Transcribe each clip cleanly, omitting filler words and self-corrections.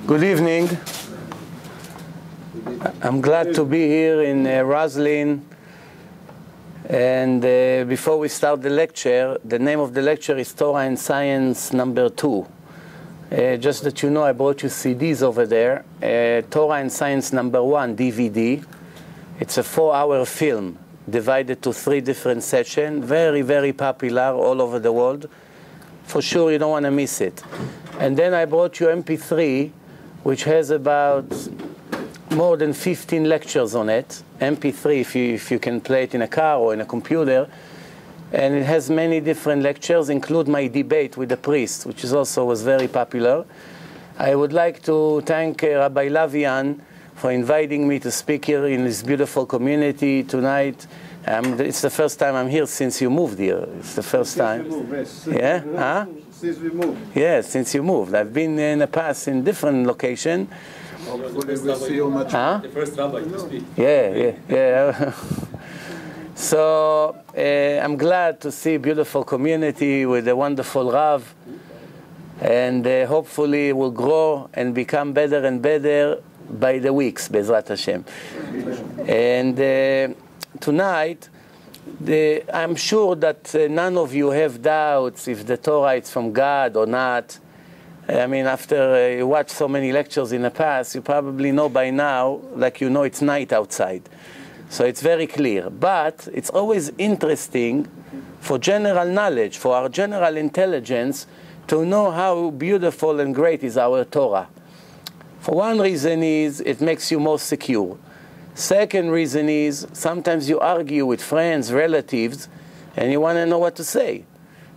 Good evening. I'm glad to be here in Roslyn. And before we start the lecture, the name of the lecture is Torah and Science number 2. Just that you know, I brought you CDs over there. Torah and Science number 1 DVD. It's a 4-hour film divided to 3 different sessions. Very, very popular all over the world. For sure, you don't want to miss it. And then I brought you MP3, which has about more than 15 lectures on it. MP3, if you can play it in a car or in a computer. And it has many different lectures, include my debate with the priest, which is also was very popular. I would like to thank Rabbi Lavian for inviting me to speak here in this beautiful community tonight. It's the first time I'm here since you moved here. It's the first time. Since we moved, yes. Yeah? Huh? Since we moved. Yes, since you moved. I've been in the past in different locations. Hopefully we'll see you much. Huh? The first rabbi to speak. Yeah. So I'm glad to see a beautiful community with a wonderful Rav. And hopefully it will grow and become better and better by the weeks, Bezrat Hashem. And tonight, I'm sure that none of you have doubts if the Torah is from God or not. I mean, after you watch so many lectures in the past, you probably know by now, like you know it's night outside. So it's very clear. But it's always interesting for general knowledge, for our general intelligence, to know how beautiful and great is our Torah. For one reason is it makes you more secure. Second reason is sometimes you argue with friends, relatives, and you want to know what to say.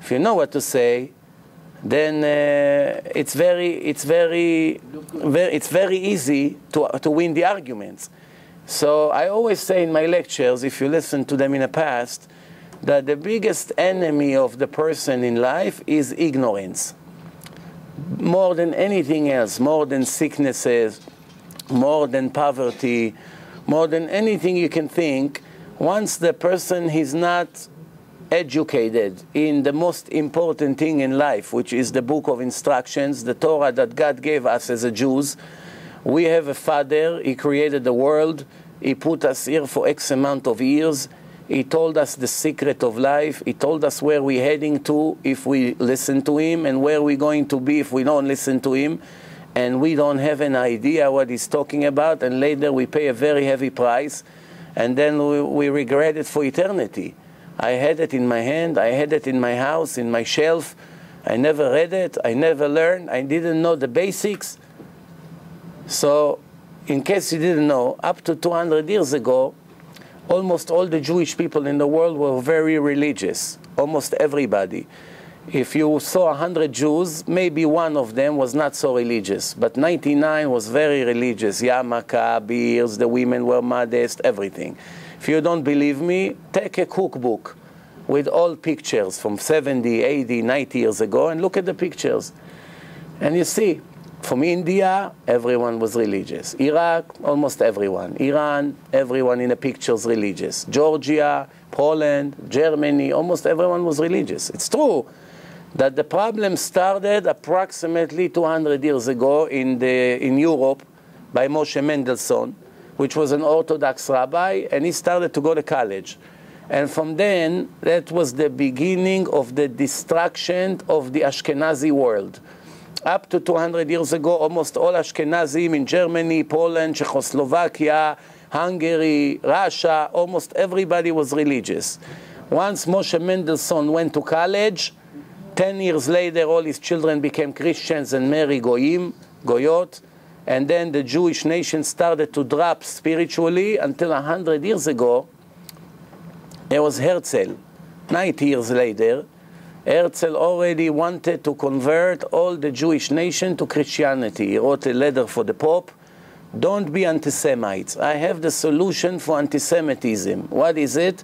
If you know what to say, then it's very easy to win the arguments. So I always say in my lectures, if you listen to them in the past, that the biggest enemy of the person in life is ignorance. More than anything else, more than sicknesses, more than poverty, more than anything you can think, once the person is not educated in the most important thing in life, which is the book of instructions, the Torah that God gave us as a Jews. We have a Father, He created the world, He put us here for X amount of years, He told us the secret of life, He told us where we're heading to if we listen to Him, and where we're going to be if we don't listen to Him, and we don't have an idea what He's talking about, and later we pay a very heavy price, and then we regret it for eternity. I had it in my hand, I had it in my house, in my shelf. I never read it, I never learned, I didn't know the basics. So, in case you didn't know, up to 200 years ago, almost all the Jewish people in the world were very religious. Almost everybody. If you saw 100 Jews, maybe one of them was not so religious, but 99 was very religious. Yarmulke, beers, the women were modest, everything. If you don't believe me, take a cookbook with all pictures from 70, 80, 90 years ago and look at the pictures. And you see, from India, everyone was religious. Iraq, almost everyone. Iran, everyone in the pictures religious. Georgia, Poland, Germany, almost everyone was religious. It's true that the problem started approximately 200 years ago in Europe by Moshe Mendelssohn, which was an Orthodox rabbi, and he started to go to college. And from then, that was the beginning of the destruction of the Ashkenazi world. Up to 200 years ago, almost all Ashkenazim in Germany, Poland, Czechoslovakia, Hungary, Russia, almost everybody was religious. Once Moshe Mendelssohn went to college, 10 years later, all his children became Christians and married Goyot. And then the Jewish nation started to drop spiritually until 100 years ago. There was Herzl. 90 years later, Herzl already wanted to convert all the Jewish nation to Christianity. He wrote a letter for the Pope. Don't be anti-Semites. I have the solution for anti-Semitism. What is it?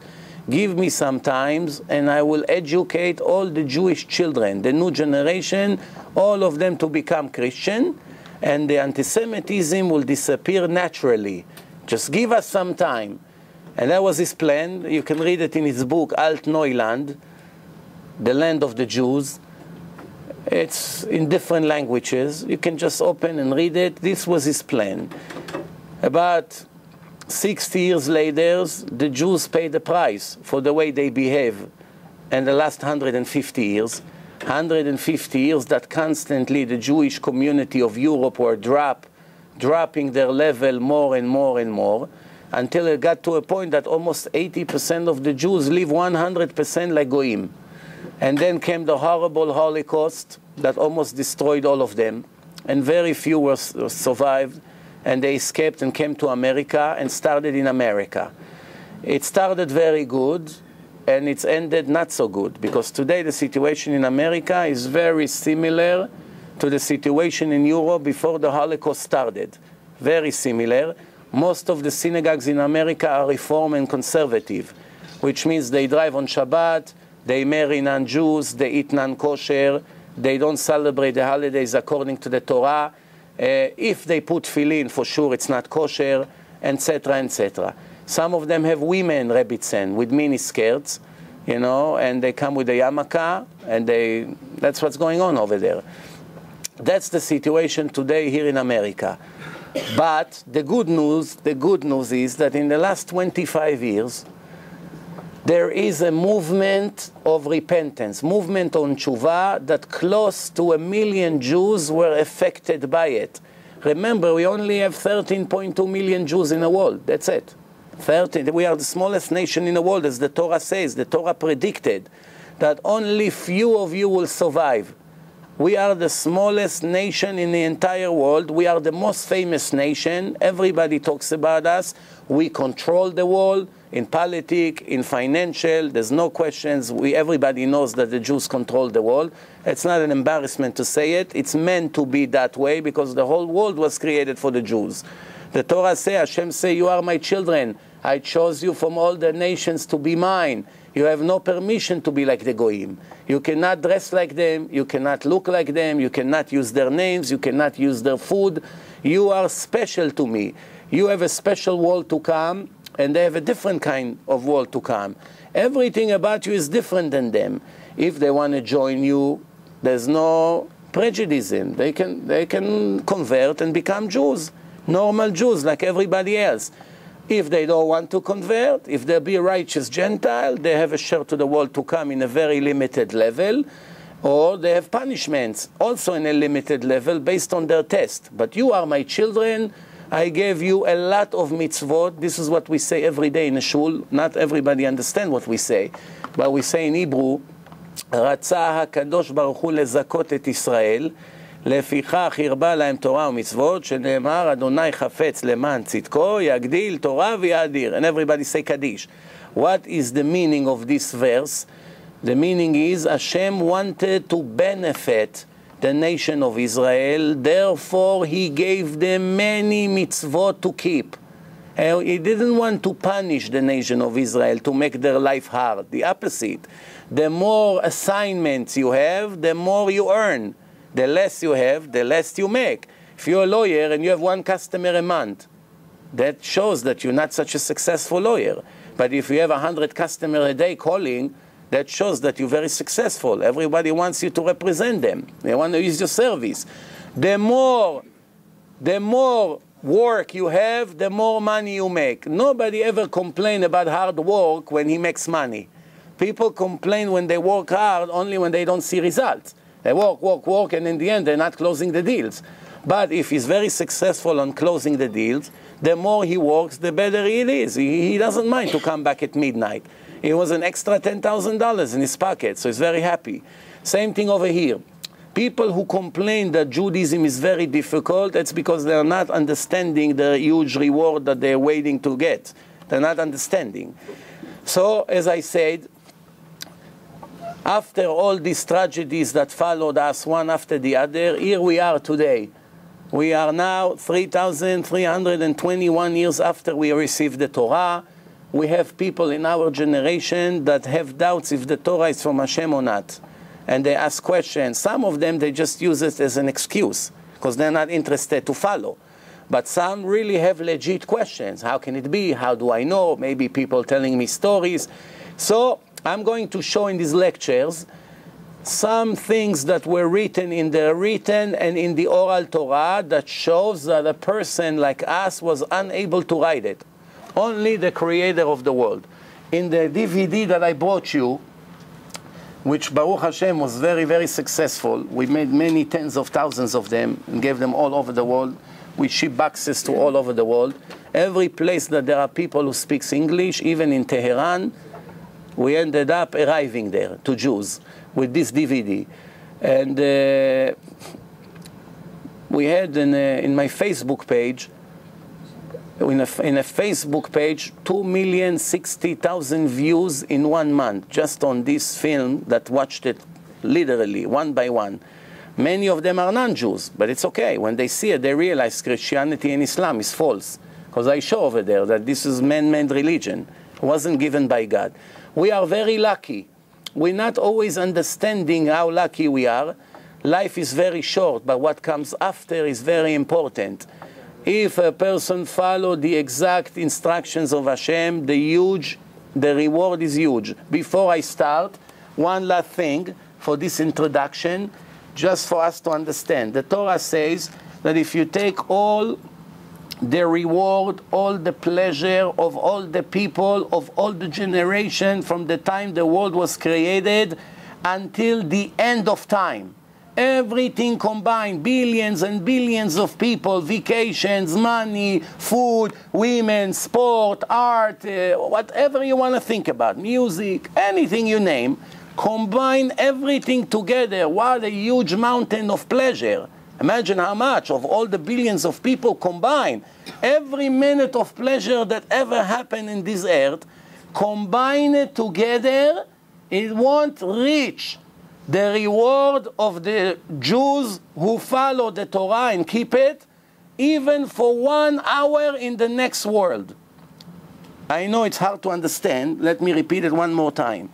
Give me some time and I will educate all the Jewish children, the new generation, all of them to become Christian. And the anti-Semitism will disappear naturally. Just give us some time. And that was his plan. You can read it in his book, Alt Neuland, The Land of the Jews. It's in different languages. You can just open and read it. This was his plan. About 60 years later, the Jews paid the price for the way they behave in the last 150 years. 150 years that constantly the Jewish community of Europe were dropping their level more and more and more, until it got to a point that almost 80% of the Jews live 100% like Goyim. And then came the horrible Holocaust that almost destroyed all of them, and very few survived, and they escaped and came to America and started in America. It started very good, and it's ended not so good, because today the situation in America is very similar to the situation in Europe before the Holocaust started. Very similar. Most of the synagogues in America are Reform and conservative, which means they drive on Shabbat, they marry non-Jews, they eat non-kosher, they don't celebrate the holidays according to the Torah. If they put tefillin, for sure it's not kosher, etc., etc. Some of them have women rebbitzen with mini skirts, you know, and they come with a yarmulke, and that's what's going on over there. That's the situation today here in America. But the good news is that in the last 25 years, there is a movement of repentance, movement on tshuva, that close to 1 million Jews were affected by it. Remember, we only have 13.2 million Jews in the world. That's it. We are the smallest nation in the world, as the Torah says. The Torah predicted that only few of you will survive. We are the smallest nation in the entire world. We are the most famous nation. Everybody talks about us. We control the world in politics, in financial. There's no questions. Everybody knows that the Jews control the world. It's not an embarrassment to say it. It's meant to be that way because the whole world was created for the Jews. The Torah says, Hashem say, you are my children. I chose you from all the nations to be mine. You have no permission to be like the Goyim. You cannot dress like them. You cannot look like them. You cannot use their names. You cannot use their food. You are special to me. You have a special world to come, and they have a different kind of world to come. Everything about you is different than them. If they want to join you, there's no prejudice in. They can convert and become Jews, normal Jews like everybody else. If they don't want to convert, if they be a righteous Gentile, they have a share to the world to come in a very limited level, or they have punishments also in a limited level based on their test. But you are my children. I gave you a lot of mitzvot. This is what we say every day in a shul. Not everybody understands what we say, but we say in Hebrew, רצה הקדוש ברוך הוא לזכות את ישראל, לפיכך הרבה להם תורה ומצוות, שנאמר אדוני חפץ למען צדקו, יגדיל תורה ויאדיר. And everybody say Kaddish. What is the meaning of this verse? The meaning is Hashem wanted to benefit the nation of Israel, therefore he gave them many mitzvot to keep. He didn't want to punish the nation of Israel to make their life hard. The opposite. The more assignments you have, the more you earn. The less you have, the less you make. If you're a lawyer and you have 1 customer a month, that shows that you're not such a successful lawyer. But if you have 100 customers a day calling, that shows that you're very successful. Everybody wants you to represent them. They want to use your service. The more work you have, the more money you make. Nobody ever complains about hard work when he makes money. People complain when they work hard only when they don't see results. They work, and in the end they're not closing the deals. But if he's very successful on closing the deals, the more he works, the better it is. He doesn't mind to come back at midnight. It was an extra $10,000 in his pocket, so he's very happy. Same thing over here. People who complain that Judaism is very difficult, it's because they're not understanding the huge reward that they're waiting to get. They're not understanding. So, as I said, after all these tragedies that followed us one after the other, here we are today. We are now 3,321 years after we received the Torah. We have people in our generation that have doubts if the Torah is from Hashem or not. And they ask questions. Some of them, they just use it as an excuse because they're not interested to follow. But some really have legit questions. How can it be? How do I know? Maybe people telling me stories. So I'm going to show in these lectures some things that were written in the written and in the oral Torah that shows that a person like us was unable to write it. Only the creator of the world. In the DVD that I brought you, which Baruch Hashem was very, very successful. We made many tens of thousands of them and gave them all over the world. We ship boxes to all over the world. Every place that there are people who speak English, even in Tehran, we ended up arriving there to Jews with this DVD. And we had in my Facebook page, in a Facebook page, 2,060,000 views in 1 month, just on this film that watched it literally, one by one. Many of them are non-Jews, but it's okay. When they see it, they realize Christianity and Islam is false. Because I show over there that this is man-made religion. It wasn't given by God. We are very lucky. We're not always understanding how lucky we are. Life is very short, but what comes after is very important. If a person follows the exact instructions of Hashem, the reward is huge. Before I start, one last thing for this introduction, just for us to understand. The Torah says that if you take all the reward, all the pleasure of all the people, of all the generation from the time the world was created until the end of time, everything combined, billions and billions of people, vacations, money, food, women, sport, art, whatever you want to think about, music, anything you name, combine everything together. What a huge mountain of pleasure. Imagine how much of all the billions of people combined. Every minute of pleasure that ever happened in this earth, combine it together, it won't reach the reward of the Jews who follow the Torah and keep it, even for 1 hour in the next world. I know it's hard to understand. Let me repeat it one more time.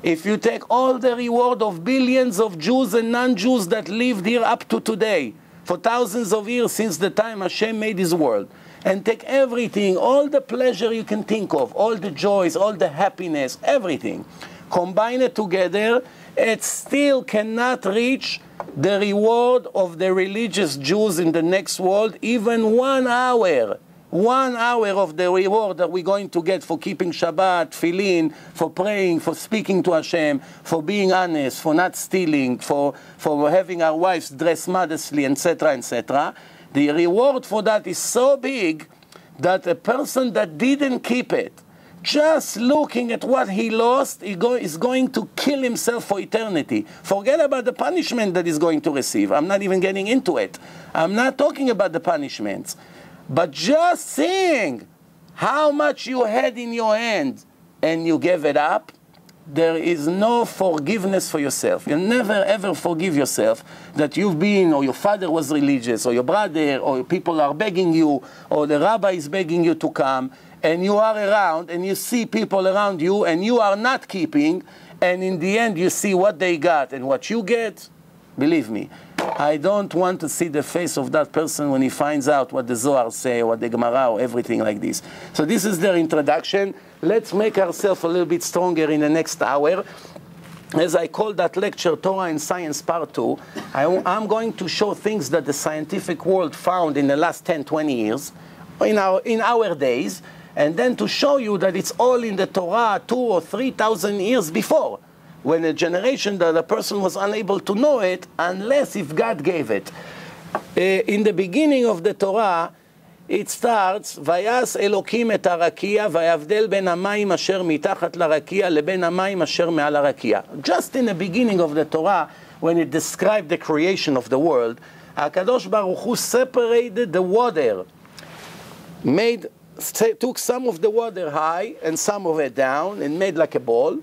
If you take all the reward of billions of Jews and non-Jews that lived here up to today, for thousands of years since the time Hashem made His world, and take everything, all the pleasure you can think of, all the joys, all the happiness, everything, combine it together, it still cannot reach the reward of the religious Jews in the next world, even 1 hour. 1 hour of the reward that we're going to get for keeping Shabbat, Tefillin, for praying, for speaking to Hashem, for being honest, for not stealing, for having our wives dress modestly, etc., etc. The reward for that is so big that a person that didn't keep it, just looking at what he lost, is going to kill himself for eternity. Forget about the punishment that he's going to receive. I'm not even getting into it. I'm not talking about the punishments. But just seeing how much you had in your hand and you gave it up, there is no forgiveness for yourself. You never ever forgive yourself that you've been, or your father was religious, or your brother, or people are begging you, or the rabbi is begging you to come, and you are around, and you see people around you, and you are not keeping, and in the end you see what they got and what you get. Believe me, I don't want to see the face of that person when he finds out what the Zohar say, or what the Gemara, or everything like this. So this is their introduction. Let's make ourselves a little bit stronger in the next hour. As I call that lecture, Torah and Science Part 2, I'm going to show things that the scientific world found in the last 10, 20 years, in our days, and then to show you that it's all in the Torah 2,000 or 3,000 years before, when a generation that a person was unable to know it unless if God gave it. In the beginning of the Torah, it starts, Vayas Elokim et harakia, vayavdel ben hamayim asher mitachat larakia leben hamayim asher me'al harakia. Just in the beginning of the Torah, when it described the creation of the world, HaKadosh Baruch Hu separated the water, took some of the water high and some of it down, and made like a ball.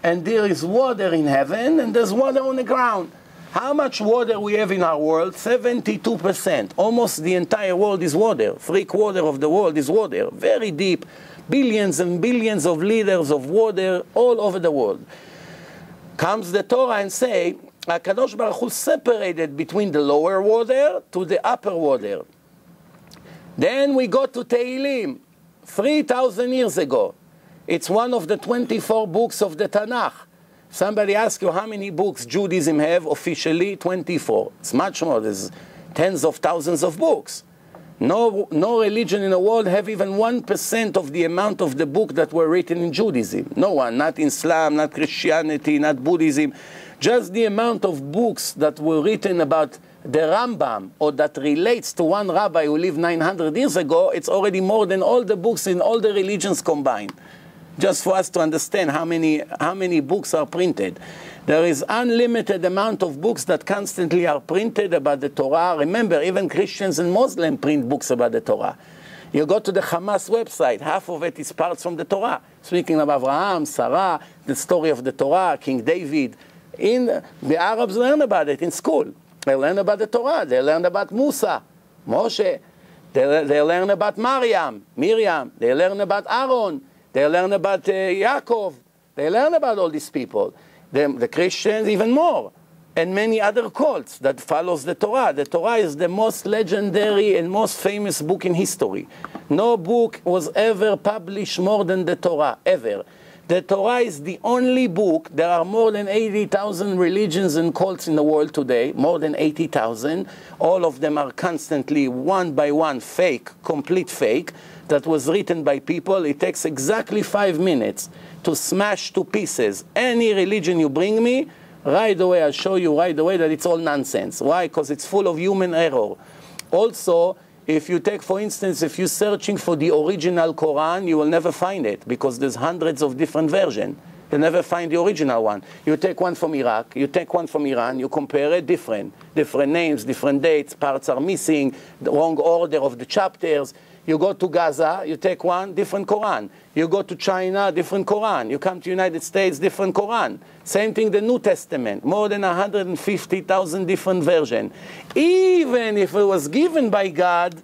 And there is water in heaven, and there's water on the ground. How much water we have in our world? 72%. Almost the entire world is water. 3/4 of the world is water. Very deep. Billions and billions of liters of water all over the world. Comes the Torah and say, HaKadosh Baruch Hu separated between the lower water to the upper water. Then we go to Tehillim, 3,000 years ago. It's one of the 24 books of the Tanakh. Somebody asks you how many books Judaism have officially, 24. It's much more. There's tens of thousands of books. No religion in the world have even 1% of the amount of the book that were written in Judaism. No one, not Islam, not Christianity, not Buddhism. Just the amount of books that were written about the Rambam, or that relates to one rabbi who lived 900 years ago, it's already more than all the books in all the religions combined. Just for us to understand how many books are printed. There is unlimited amount of books that constantly are printed about the Torah. Remember, even Christians and Muslims print books about the Torah. You go to the Hamas website, half of it is parts from the Torah. Speaking of Abraham, Sarah, the story of the Torah, King David. The Arabs learn about it in school. They learn about the Torah. They learn about Musa, Moshe. They learn about Miriam. They learn about Aaron. They learn about Yaakov. They learn about all these people. The Christians even more. And many other cults that follows the Torah. The Torah is the most legendary and most famous book in history. No book was ever published more than the Torah, ever. The Torah is the only book. There are more than 80,000 religions and cults in the world today, more than 80,000. All of them are constantly, one by one, fake, complete fake, that was written by people. It takes exactly 5 minutes to smash to pieces any religion you bring me. Right away, I'll show you right away that it's all nonsense. Why? Because it's full of human error. Also, if you take, for instance, if you're searching for the original Quran, you will never find it, because there's hundreds of different versions. You'll never find the original one. You take one from Iraq, you take one from Iran, you compare it, different names, different dates, parts are missing, the wrong order of the chapters. You go to Gaza, you take one, different Quran. You go to China, different Quran. You come to the United States, different Quran. Same thing, the New Testament, more than 150,000 different versions. Even if it was given by God,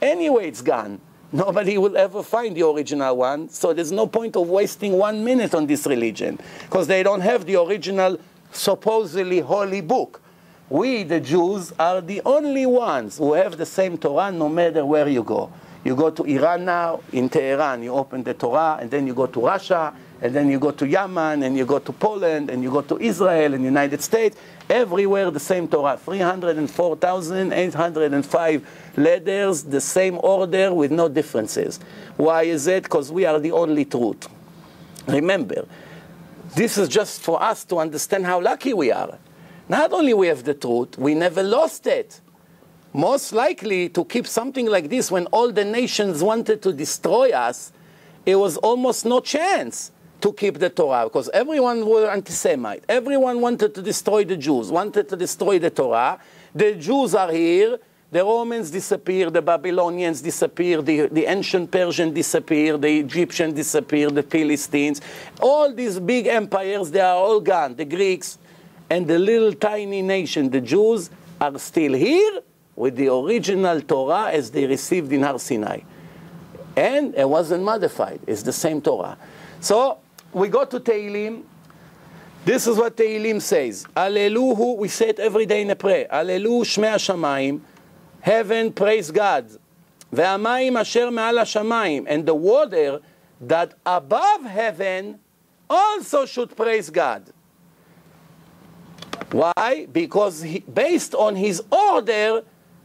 anyway it's gone. Nobody will ever find the original one, so there's no point of wasting 1 minute on this religion, because they don't have the original, supposedly holy book. We, the Jews, are the only ones who have the same Torah no matter where you go. You go to Iran now, in Tehran, you open the Torah, and then you go to Russia, and then you go to Yemen, and you go to Poland, and you go to Israel and United States. Everywhere the same Torah, 304,805 letters, the same order with no differences. Why is it? Because we are the only truth. Remember, this is just for us to understand how lucky we are. Not only we have the truth, we never lost it. Most likely, to keep something like this, when all the nations wanted to destroy us, it was almost no chance to keep the Torah, because everyone were anti-Semite. Everyone wanted to destroy the Jews, wanted to destroy the Torah. The Jews are here. The Romans disappear, the Babylonians disappear, the ancient Persians disappear, the Egyptians disappear, the Philistines. All these big empires, they are all gone. The Greeks and the little tiny nation, the Jews, are still here with the original Torah as they received in Har Sinai. And it wasn't modified. It's the same Torah. So we go to Tehillim. This is what Tehillim says. Alleluhu, we say it every day in a prayer. Allelu Shmei HaShamayim. Heaven, praise God. Ve'amayim asher me'al HaShamayim. And the water that above heaven also should praise God. Why? Because based on his order,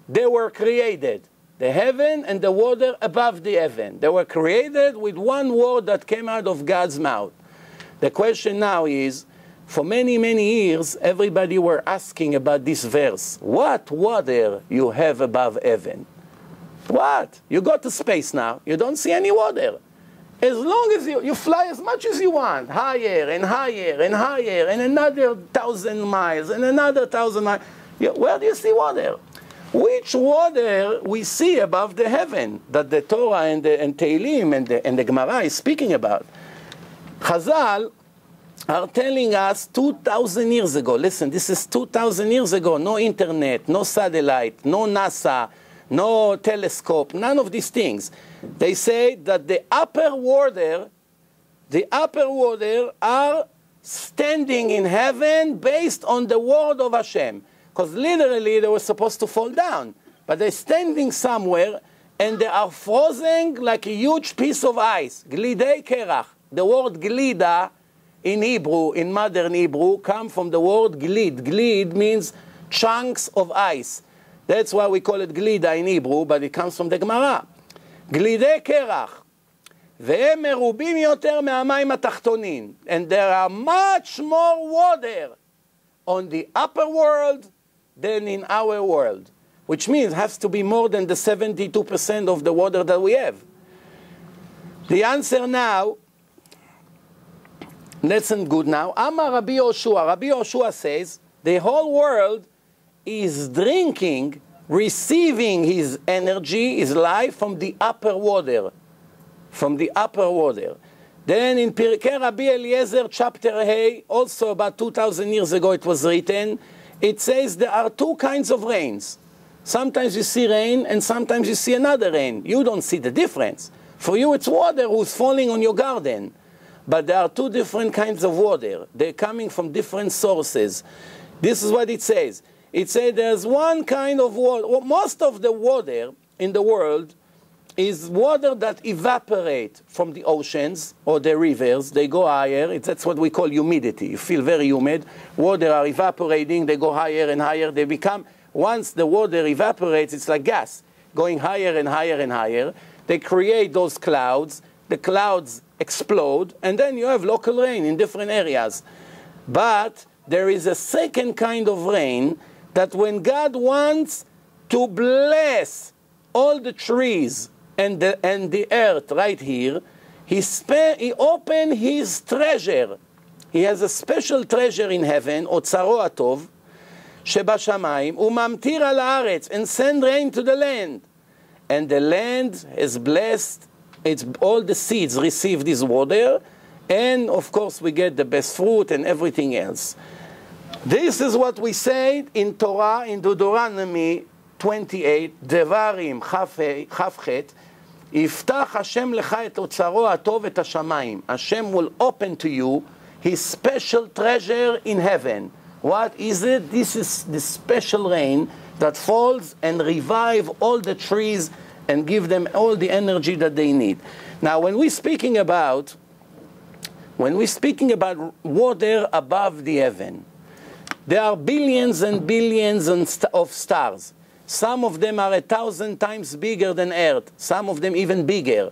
they were created. The heaven and the water above the heaven. They were created with one word that came out of God's mouth. The question now is, for many, many years, everybody were asking about this verse. What water you have above heaven? What? You go to space now, you don't see any water. As long as you fly as much as you want, higher and higher and higher, and another 1,000 miles, and another 1,000 miles. Where do you see water? Which water we see above the heaven that the Torah and Tehillim and the Gemara is speaking about? Chazal are telling us 2,000 years ago. Listen, this is 2,000 years ago. No internet, no satellite, no NASA, no telescope, none of these things. They say that the upper water are standing in heaven based on the word of Hashem. Because literally they were supposed to fall down. But they're standing somewhere and they are frozen like a huge piece of ice. Glidei kerach. The word glida in Hebrew, in modern Hebrew, come from the word glid. Glid means chunks of ice. That's why we call it glida in Hebrew, but it comes from the Gemara. גלידי קרח, והם מרובים יותר מהמים התחתונים. And there are much more water on the upper world than in our world. Which means it has to be more than the 72% of the water that we have. The answer now, listen good now. Amar Rabbi Yoshua. Rabbi Yoshua says, the whole world is drinking, receiving his energy, his life from the upper water. From the upper water. Then in Pirkei Rabbi Eliezer, chapter A, also about 2,000 years ago it was written, it says there are two kinds of rains. Sometimes you see rain and sometimes you see another rain. You don't see the difference. For you it's water who's falling on your garden. But there are two different kinds of water. They're coming from different sources. This is what it says. It says there's one kind of water. Most of the water in the world is water that evaporate from the oceans or the rivers. They go higher. That's what we call humidity. You feel very humid. Water are evaporating. They go higher and higher. They become, once the water evaporates, it's like gas, going higher and higher and higher. They create those clouds. The clouds explode, and then you have local rain in different areas. But there is a second kind of rain that when God wants to bless all the trees and the earth right here, he opened his treasure. He has a special treasure in heaven, Otzaro Atov, Shebashamayim, Umamtir al haaretz, and send rain to the land. And the land is blessed. All the seeds receive this water, and of course we get the best fruit and everything else. This is what we say in Torah, in Deuteronomy 28, Devarim Chavchet, Yiftach Hashem lecha et otzaro atov et hashamayim. Hashem will open to you his special treasure in heaven. What is it? This is the special rain that falls and revive all the trees and give them all the energy that they need. Now, when we're speaking about water above the heaven, there are billions and billions of stars. Some of them are 1,000 times bigger than Earth. Some of them even bigger.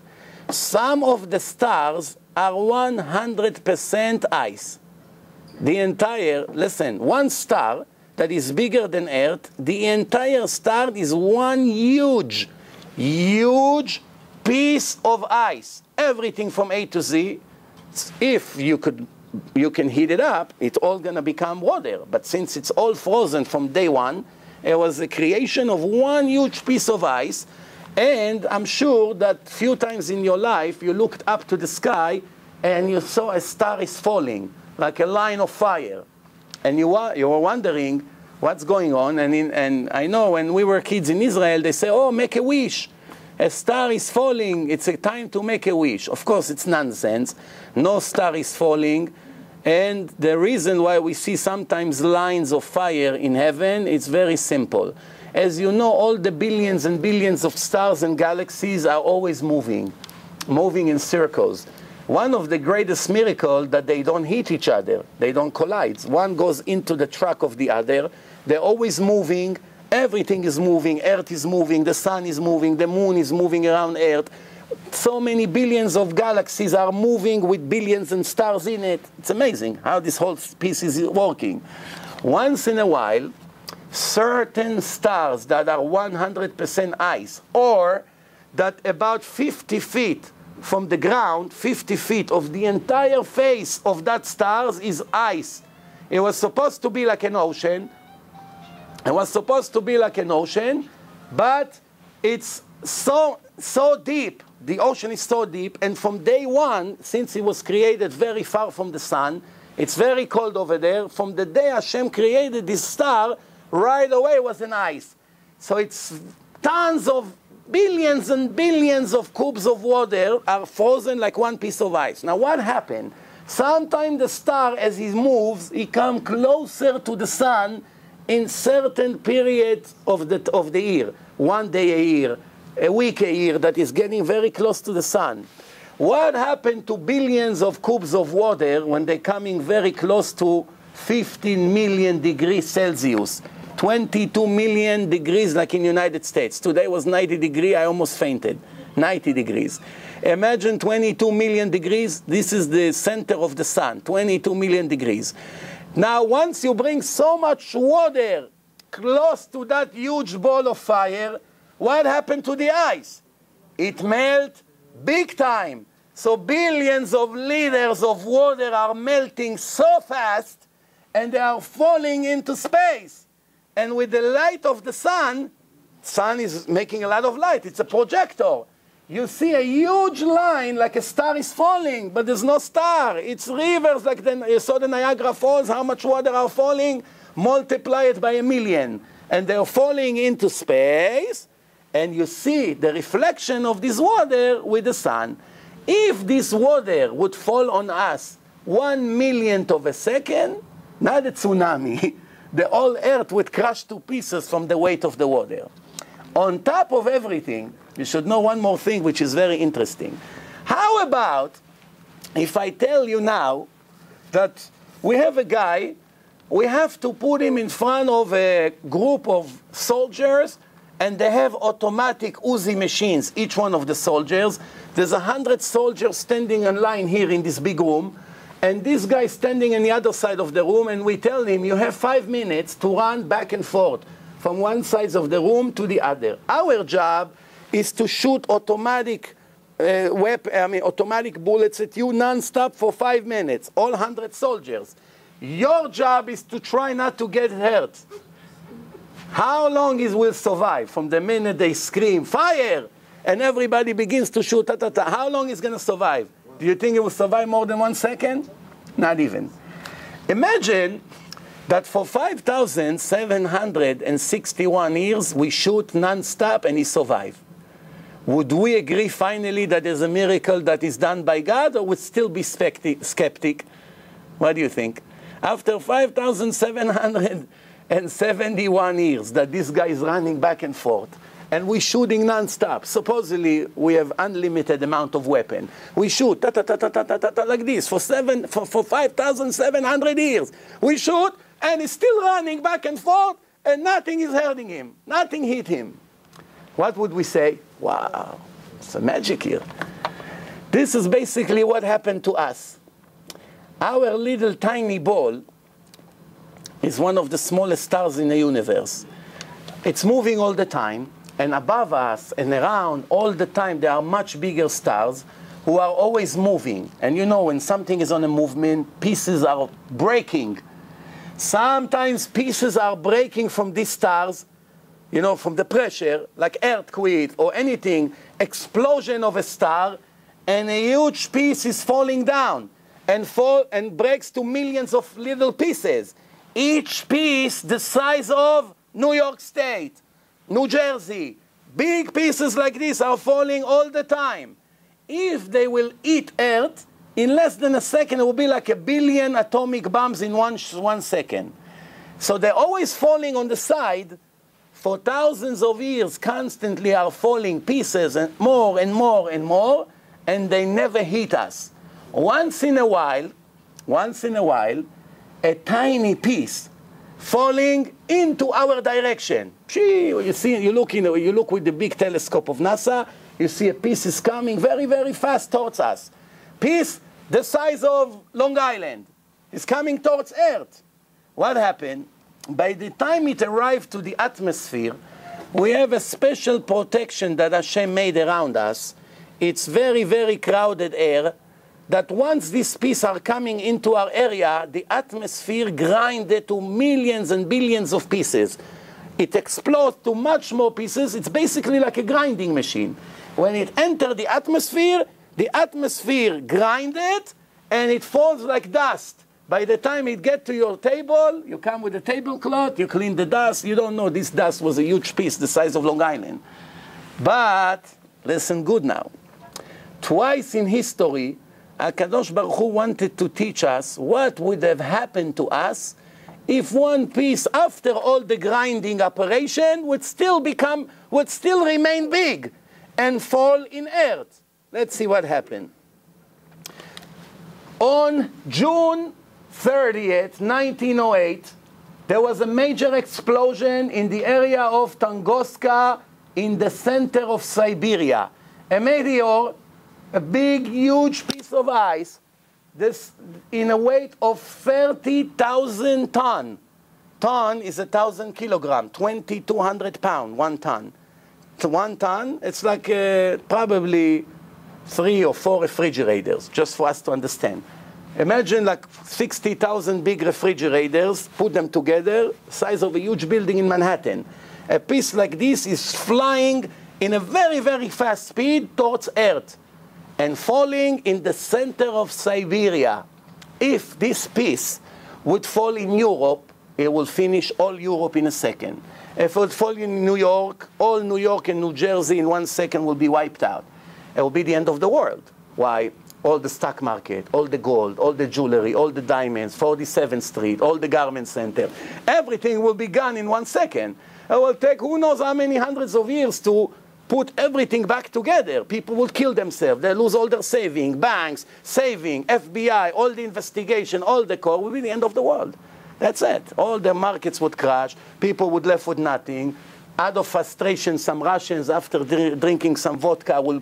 Some of the stars are 100% ice. The entire, listen, one star that is bigger than Earth, the entire star is one huge piece of ice. Everything from A to Z. If you can heat it up, it's all going to become water. But since it's all frozen from day one, it was the creation of one huge piece of ice. And I'm sure that few times in your life you looked up to the sky and you saw a star is falling like a line of fire, and you were wondering what's going on. And I know when we were kids in Israel, they say, "Oh, make a wish. A star is falling. It's a time to make a wish." Of course, it's nonsense. No star is falling. And the reason why we see sometimes lines of fire in heaven, it's very simple. As you know, all the billions and billions of stars and galaxies are always moving in circles. One of the greatest miracles that they don't hit each other. They don't collide. One goes into the track of the other. They're always moving. Everything is moving. Earth is moving. The sun is moving. The moon is moving around Earth. So many billions of galaxies are moving with billions and stars in it. It's amazing how this whole piece is working. Once in a while, certain stars that are 100% ice, or that about 50 feet from the ground, 50 feet of the entire face of that stars is ice. It was supposed to be like an ocean. It was supposed to be like an ocean, but it's so deep. The ocean is so deep, and from day one, since it was created very far from the sun, it's very cold over there. From the day Hashem created this star, right away was an ice. So it's tons of billions and billions of cubes of water are frozen like one piece of ice. Now what happened? Sometimes the star, as he moves, he comes closer to the sun in certain periods of the year. One day a year, a week a year, that is getting very close to the sun. What happened to billions of cubes of water when they're coming very close to 15 million degrees Celsius? 22 million degrees like in the United States. Today was 90 degrees, I almost fainted. 90 degrees. Imagine 22 million degrees. This is the center of the sun, 22 million degrees. Now, once you bring so much water close to that huge ball of fire, what happened to the ice? It melted big time. So billions of liters of water are melting so fast, and they are falling into space. And with the light of the sun is making a lot of light. It's a projector. You see a huge line like a star is falling, but there's no star. It's rivers like you saw the Niagara Falls, how much water are falling? Multiply it by 1,000,000. And they're falling into space, and you see the reflection of this water with the sun. If this water would fall on us 1,000,000th of a second, not a tsunami, the whole earth would crash to pieces from the weight of the water. On top of everything, you should know one more thing which is very interesting. How about if I tell you now that we have a guy, we have to put him in front of a group of soldiers, and they have automatic Uzi machines, each one of the soldiers. There's 100 soldiers standing in line here in this big room, and this guy standing on the other side of the room, and we tell him, you have 5 minutes to run back and forth from one side of the room to the other. Our job is to shoot automatic automatic bullets at you non-stop for 5 minutes, all 100 soldiers. Your job is to try not to get hurt. How long he will survive from the minute they scream, fire, and everybody begins to shoot, how long is going to survive? Do you think he will survive more than 1 second? Not even. Imagine that for 5,761 years, we shoot non-stop and he survived. Would we agree finally that there's a miracle that is done by God, or would still be skeptic? What do you think? After 5,771 years that this guy is running back and forth, and we're shooting non-stop. Supposedly, we have unlimited amount of weapon. We shoot like this for 5,700 years. We shoot, and he's still running back and forth, and nothing is hurting him. Nothing hit him. What would we say? Wow, it's a magic here. This is basically what happened to us. Our little tiny ball is one of the smallest stars in the universe. It's moving all the time, and above us and around all the time there are much bigger stars who are always moving. And you know, when something is on a movement, pieces are breaking. Sometimes pieces are breaking from these stars, you know, from the pressure, like earthquake or anything, explosion of a star, and a huge piece is falling down and breaks to millions of little pieces. Each piece the size of New York State, New Jersey. Big pieces like this are falling all the time. If they will eat Earth, in less than a second, it will be like 1 billion atomic bombs in one second. So they're always falling on the side. For thousands of years, constantly are falling pieces, and more and more and more, and they never hit us. Once in a while, a tiny piece falling into our direction. You see, you look with the big telescope of NASA, you see a piece is coming very, very fast towards us. Piece the size of Long Island is coming towards Earth. What happened? By the time it arrived to the atmosphere, we have a special protection that Hashem made around us. It's very, very crowded air, that once these pieces are coming into our area, the atmosphere grinds it to millions and billions of pieces. It explodes to much more pieces. It's basically like a grinding machine. When it enters the atmosphere grinds it, and it falls like dust. By the time it gets to your table, you come with a tablecloth, you clean the dust. You don't know this dust was a huge piece the size of Long Island. But listen good now. Twice in history, HaKadosh Baruch Hu wanted to teach us what would have happened to us if one piece, after all the grinding operation, would still remain big and fall in earth. Let's see what happened. On June 30th, 1908, there was a major explosion in the area of Tunguska in the center of Siberia. A meteor, a big, huge piece of ice, this in a weight of 30,000 tons. Ton is 1,000 kilogram, 2,200 pounds, 1 ton. So 1 ton, it's like probably 3 or 4 refrigerators, just for us to understand. Imagine like 60,000 big refrigerators, put them together, size of a huge building in Manhattan. A piece like this is flying in a very, very fast speed towards Earth and falling in the center of Siberia. If this piece would fall in Europe, it will finish all Europe in a second. If it would fall in New York, all New York and New Jersey in 1 second will be wiped out. It will be the end of the world. Why? All the stock market, all the gold, all the jewelry, all the diamonds, 47th Street, all the garment center, everything will be gone in 1 second. It will take who knows how many hundreds of years to put everything back together. People will kill themselves. They lose all their saving, banks, saving, FBI, all the investigation, all the core will be the end of the world. That's it. All the markets would crash. People would left with nothing. Out of frustration, some Russians, after drinking some vodka, will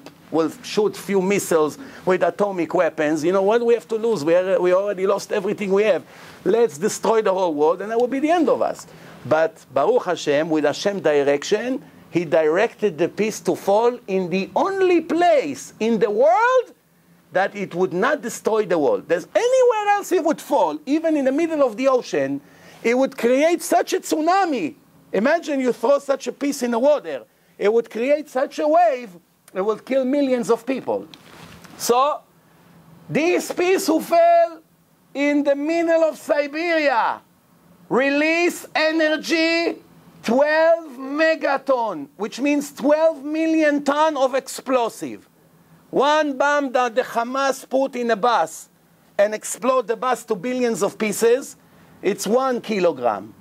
shoot few missiles with atomic weapons. You know what we have to lose? We already lost everything we have. Let's destroy the whole world, and that will be the end of us. But Baruch Hashem, with Hashem's direction, He directed the piece to fall in the only place in the world that it would not destroy the world. There's anywhere else it would fall, even in the middle of the ocean, it would create such a tsunami. Imagine you throw such a piece in the water. It would create such a wave, it would kill millions of people. So, this piece who fell in the middle of Siberia released energy 12 megaton, which means 12 million tons of explosive. One bomb that the Hamas put in a bus and explode the bus to billions of pieces, it's 1 kilogram.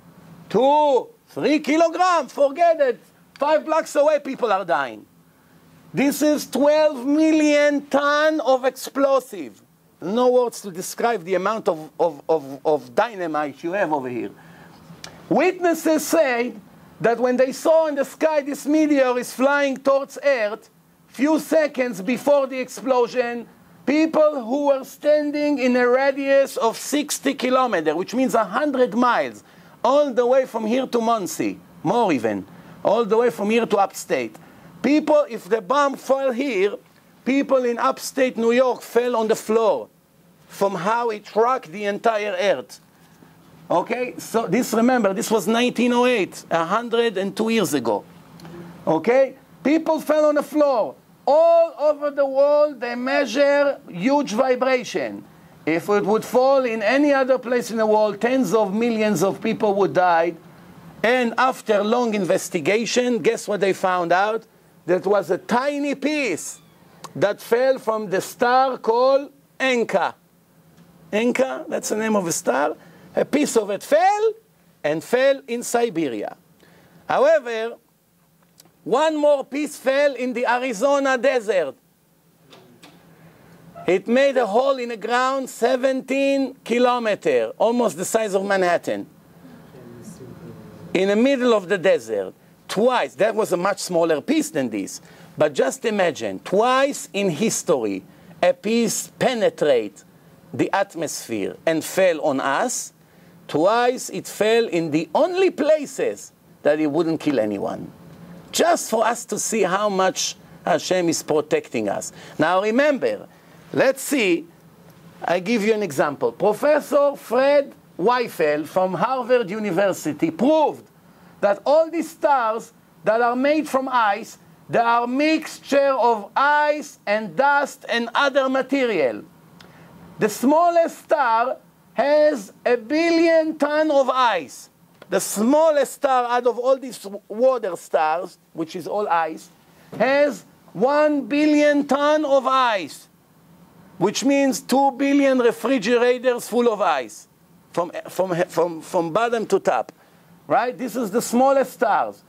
2, 3 kilograms, forget it. 5 blocks away, people are dying. This is 12 million tons of explosive. No words to describe the amount of dynamite you have over here. Witnesses say that when they saw in the sky this meteor is flying towards Earth, few seconds before the explosion, people who were standing in a radius of 60 kilometers, which means 100 miles, all the way from here to Muncie, more even, all the way from here to upstate. People, if the bomb fell here, people in upstate New York fell on the floor from how it rocked the entire Earth. Okay, so remember, this was 1908, 102 years ago. Okay, people fell on the floor. All over the world, they measure huge vibration. If it would fall in any other place in the world, tens of millions of people would die. And after long investigation, guess what they found out? That was a tiny piece that fell from the star called Enka. Enka, that's the name of a star. A piece of it fell and fell in Siberia. However, one more piece fell in the Arizona desert. It made a hole in the ground 17 kilometers, almost the size of Manhattan, in the middle of the desert. Twice, that was a much smaller piece than this. But just imagine, twice in history, a piece penetrated the atmosphere and fell on us. Twice it fell in the only places that it wouldn't kill anyone. Just for us to see how much Hashem is protecting us. Now remember, let's see, I give you an example. Professor Fred Weifel from Harvard University proved that all these stars that are made from ice, they are a mixture of ice and dust and other material. The smallest star has 1 billion tons of ice. The smallest star out of all these water stars, which is all ice, has 1 billion tons of ice, which means 2 billion refrigerators full of ice, from bottom to top. Right? This is the smallest stars.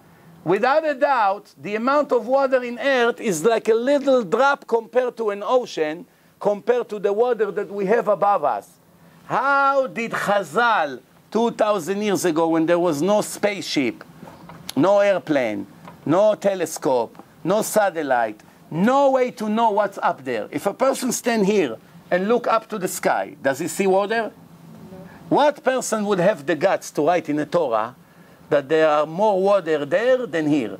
Without a doubt, the amount of water in Earth is like a little drop compared to an ocean, compared to the water that we have above us. How did Chazal, 2,000 years ago, when there was no spaceship, no airplane, no telescope, no satellite, no way to know what's up there. If a person stand here and look up to the sky, does he see water? No. What person would have the guts to write in the Torah that there are more water there than here?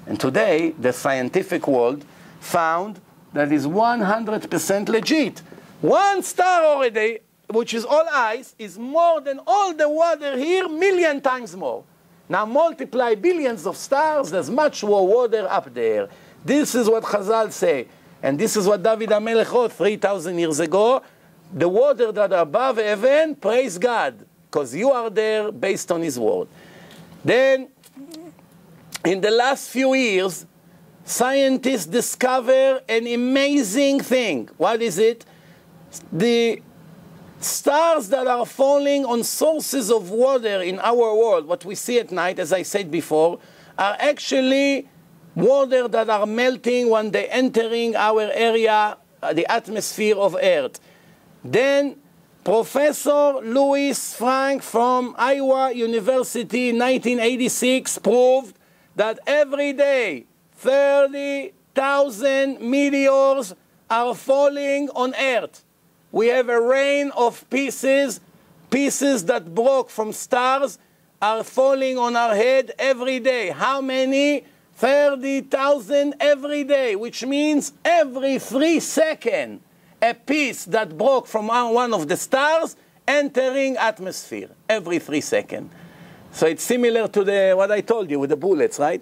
And today, the scientific world found that is 100% legit. One star already, which is all ice, is more than all the water here, 1,000,000 times more. Now multiply billions of stars, there's much more water up there. This is what Chazal say. And this is what David HaMelech wrote 3,000 years ago. The water that are above heaven, praise God, because you are there based on His word. Then, in the last few years, scientists discover an amazing thing. What is it? The stars that are falling on sources of water in our world, what we see at night, as I said before, are actually water that are melting when they're entering our area, the atmosphere of Earth. Then Professor Louis Frank from Iowa University in 1986 proved that every day 30,000 meteors are falling on Earth. We have a rain of pieces that broke from stars are falling on our head every day. How many? 30,000 every day, which means every 3 seconds, a piece that broke from one of the stars entering atmosphere, every 3 seconds. So it's similar to what I told you with the bullets, right?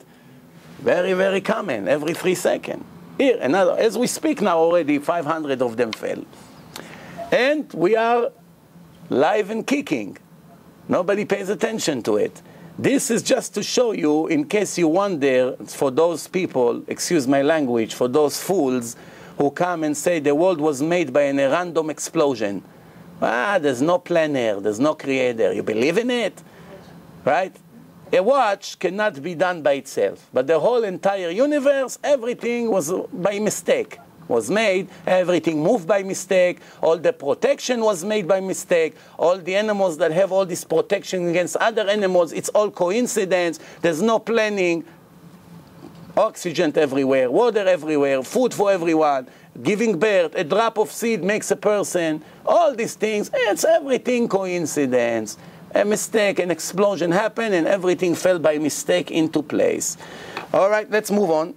Very, very common, every 3 seconds. Here, another, as we speak now already, 500 of them fell. And we are live and kicking. Nobody pays attention to it. This is just to show you, in case you wonder, for those people, excuse my language, for those fools who come and say the world was made by a random explosion. There's no planner, there's no creator. You believe in it? Right? A watch cannot be done by itself. But the whole entire universe, everything was by mistake. Was made, everything moved by mistake, all the protection was made by mistake, all the animals that have all this protection against other animals, it's all coincidence, there's no planning, oxygen everywhere, water everywhere, food for everyone, giving birth, a drop of seed makes a person, all these things, it's everything coincidence. A mistake, an explosion happened, and everything fell by mistake into place. All right, let's move on.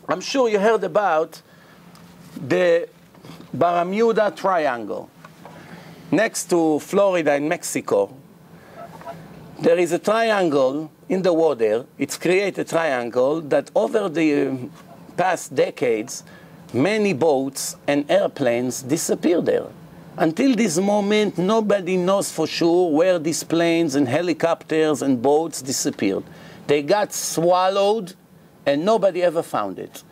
I'm sure you heard about the Bermuda Triangle. Next to Florida and Mexico, there is a triangle in the water. It's created a triangle that over the past decades, many boats and airplanes disappeared there. Until this moment, nobody knows for sure where these planes and helicopters and boats disappeared. They got swallowed and nobody ever found it.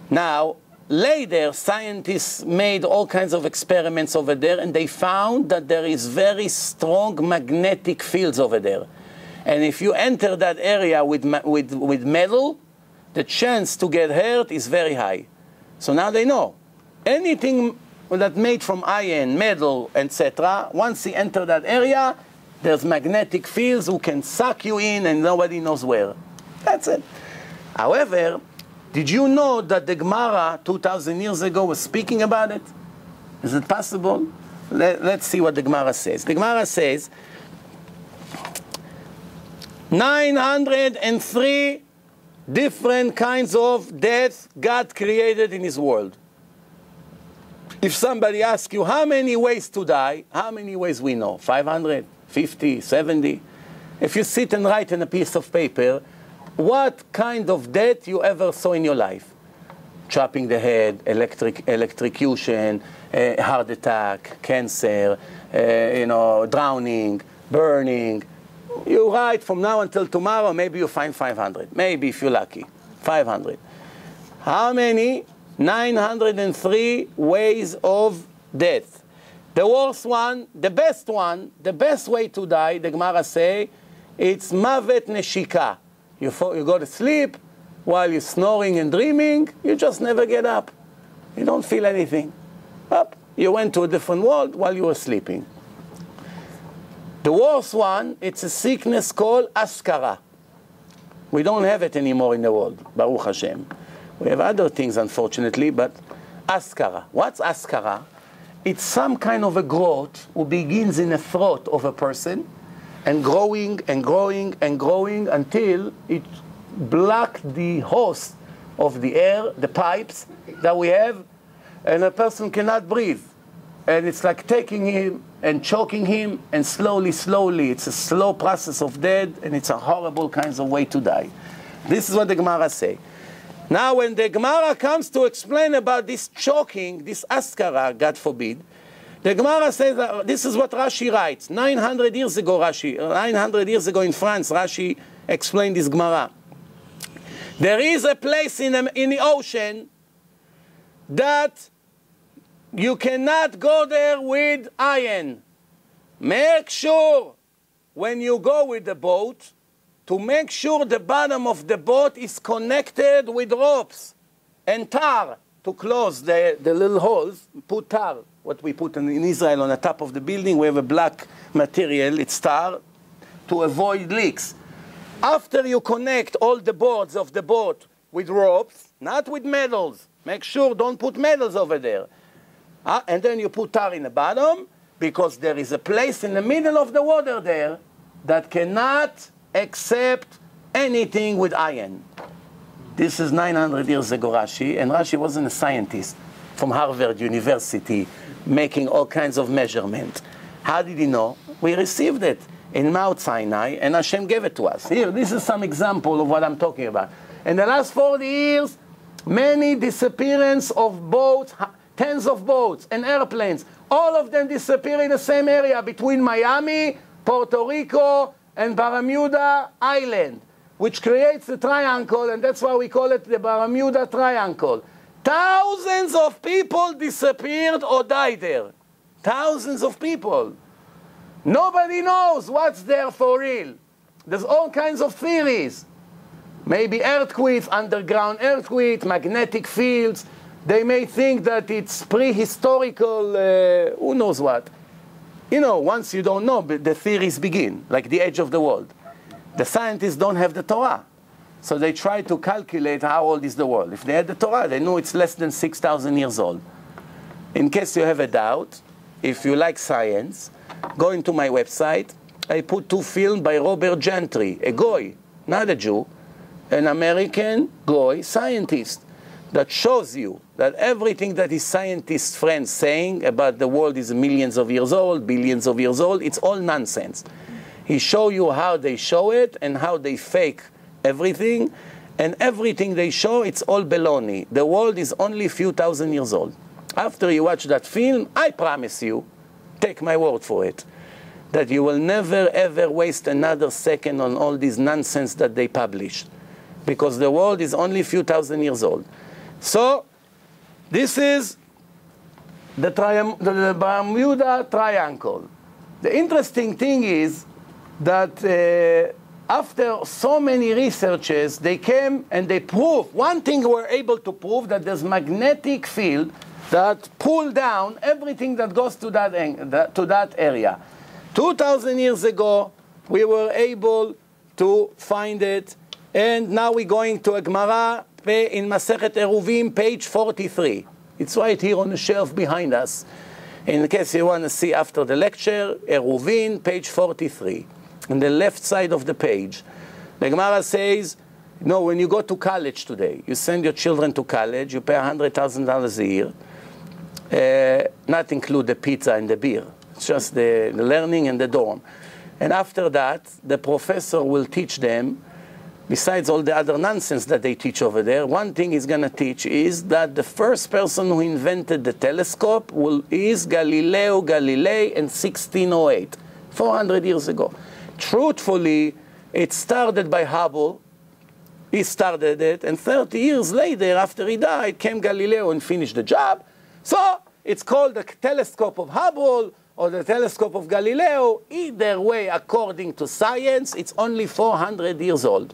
Now, later, scientists made all kinds of experiments over there, and they found that there is very strong magnetic fields over there. And if you enter that area with metal, the chance to get hurt is very high. So now they know. Anything that's made from iron, metal, etc., once you enter that area, there's magnetic fields who can suck you in and nobody knows where. That's it. However, did you know that the Gemara 2,000 years ago was speaking about it? Is it possible? Let's see what the Gemara says. The Gemara says, 903 different kinds of death God created in His world. If somebody asks you, how many ways to die? How many ways we know? 500, 50, 70? If you sit and write in a piece of paper, what kind of death you ever saw in your life? Chopping the head, electrocution, heart attack, cancer, drowning, burning. You write from now until tomorrow, maybe you find 500. Maybe if you're lucky, 500. How many? 903 ways of death. The worst one, the best way to die, the Gemara say, it's mavet neshika. You go to sleep while you're snoring and dreaming, you just never get up. You don't feel anything. Up, you went to a different world while you were sleeping. The worst one, it's a sickness called askara. We don't have it anymore in the world, Baruch Hashem. We have other things, unfortunately, but askara. What's askara? It's some kind of a growth who begins in the throat of a person and growing and growing and growing until it blocks the hose of the air, the pipes that we have, and a person cannot breathe. And it's like taking him and choking him, and slowly, slowly, it's a slow process of death, and it's a horrible kinds of way to die. This is what the Gemara say. Now, when the Gemara comes to explain about this choking, this askara, God forbid, the Gemara says that this is what Rashi writes. 900 years ago, 900 years ago in France, Rashi explained this Gemara. There is a place in the ocean that you cannot go there with iron. Make sure when you go with the boat to make sure the bottom of the boat is connected with ropes and tar to close the little holes. Put tar, what we put in Israel on the top of the building. We have a black material, it's tar, to avoid leaks. After you connect all the boards of the boat with ropes, not with metals, make sure don't put metals over there. And then you put tar in the bottom, because there is a place in the middle of the water there that cannot accept anything with iron. This is 900 years ago, Rashi, and Rashi wasn't a scientist from Harvard University making all kinds of measurements. How did he know? We received it in Mount Sinai, and Hashem gave it to us. Here, this is some example of what I'm talking about. In the last 40 years, many disappearance of boats, tens of boats and airplanes, all of them disappear in the same area between Miami, Puerto Rico, and Bermuda Island, which creates a triangle, and that's why we call it the Bermuda Triangle. Thousands of people disappeared or died there. Thousands of people. Nobody knows what's there for real. There's all kinds of theories. Maybe earthquakes, underground earthquakes, magnetic fields. They may think that it's prehistorical, who knows what. You know, once you don't know, the theories begin, like the edge of the world. The scientists don't have the Torah. So they try to calculate how old is the world. If they had the Torah, they know it's less than 6,000 years old. In case you have a doubt, if you like science, go into my website. I put 2 films by Robert Gentry, a Goy, not a Jew, an American Goy scientist, that shows you that everything that his scientist friends saying about the world is millions of years old, billions of years old, it's all nonsense. He show you how they show it and how they fake everything, and everything they show, it's all baloney. The world is only a few thousand years old. After you watch that film, I promise you, take my word for it, that you will never ever waste another second on all this nonsense that they publish, because the world is only a few thousand years old. So, this is the Bermuda Triangle. The interesting thing is that after so many researchers, they came and they proved, one thing we were able to prove, that there's magnetic field that pull down everything that goes to that area. 2,000 years ago, we were able to find it, and now we're going to a Gemara in Masechet Eruvin, page 43. It's right here on the shelf behind us. In case you want to see after the lecture, Eruvin, page 43. On the left side of the page. The Gemara says, no, when you go to college today, you send your children to college, you pay $100,000 a year, not include the pizza and the beer. It's just the learning and the dorm. And after that, the professor will teach them, besides all the other nonsense that they teach over there, one thing he's going to teach is that the first person who invented the telescope is Galileo Galilei in 1608, 400 years ago. Truthfully, it started by Hubble. He started it, and 30 years later, after he died, came Galileo and finished the job. So it's called the telescope of Hubble or the telescope of Galileo. Either way, according to science, it's only 400 years old.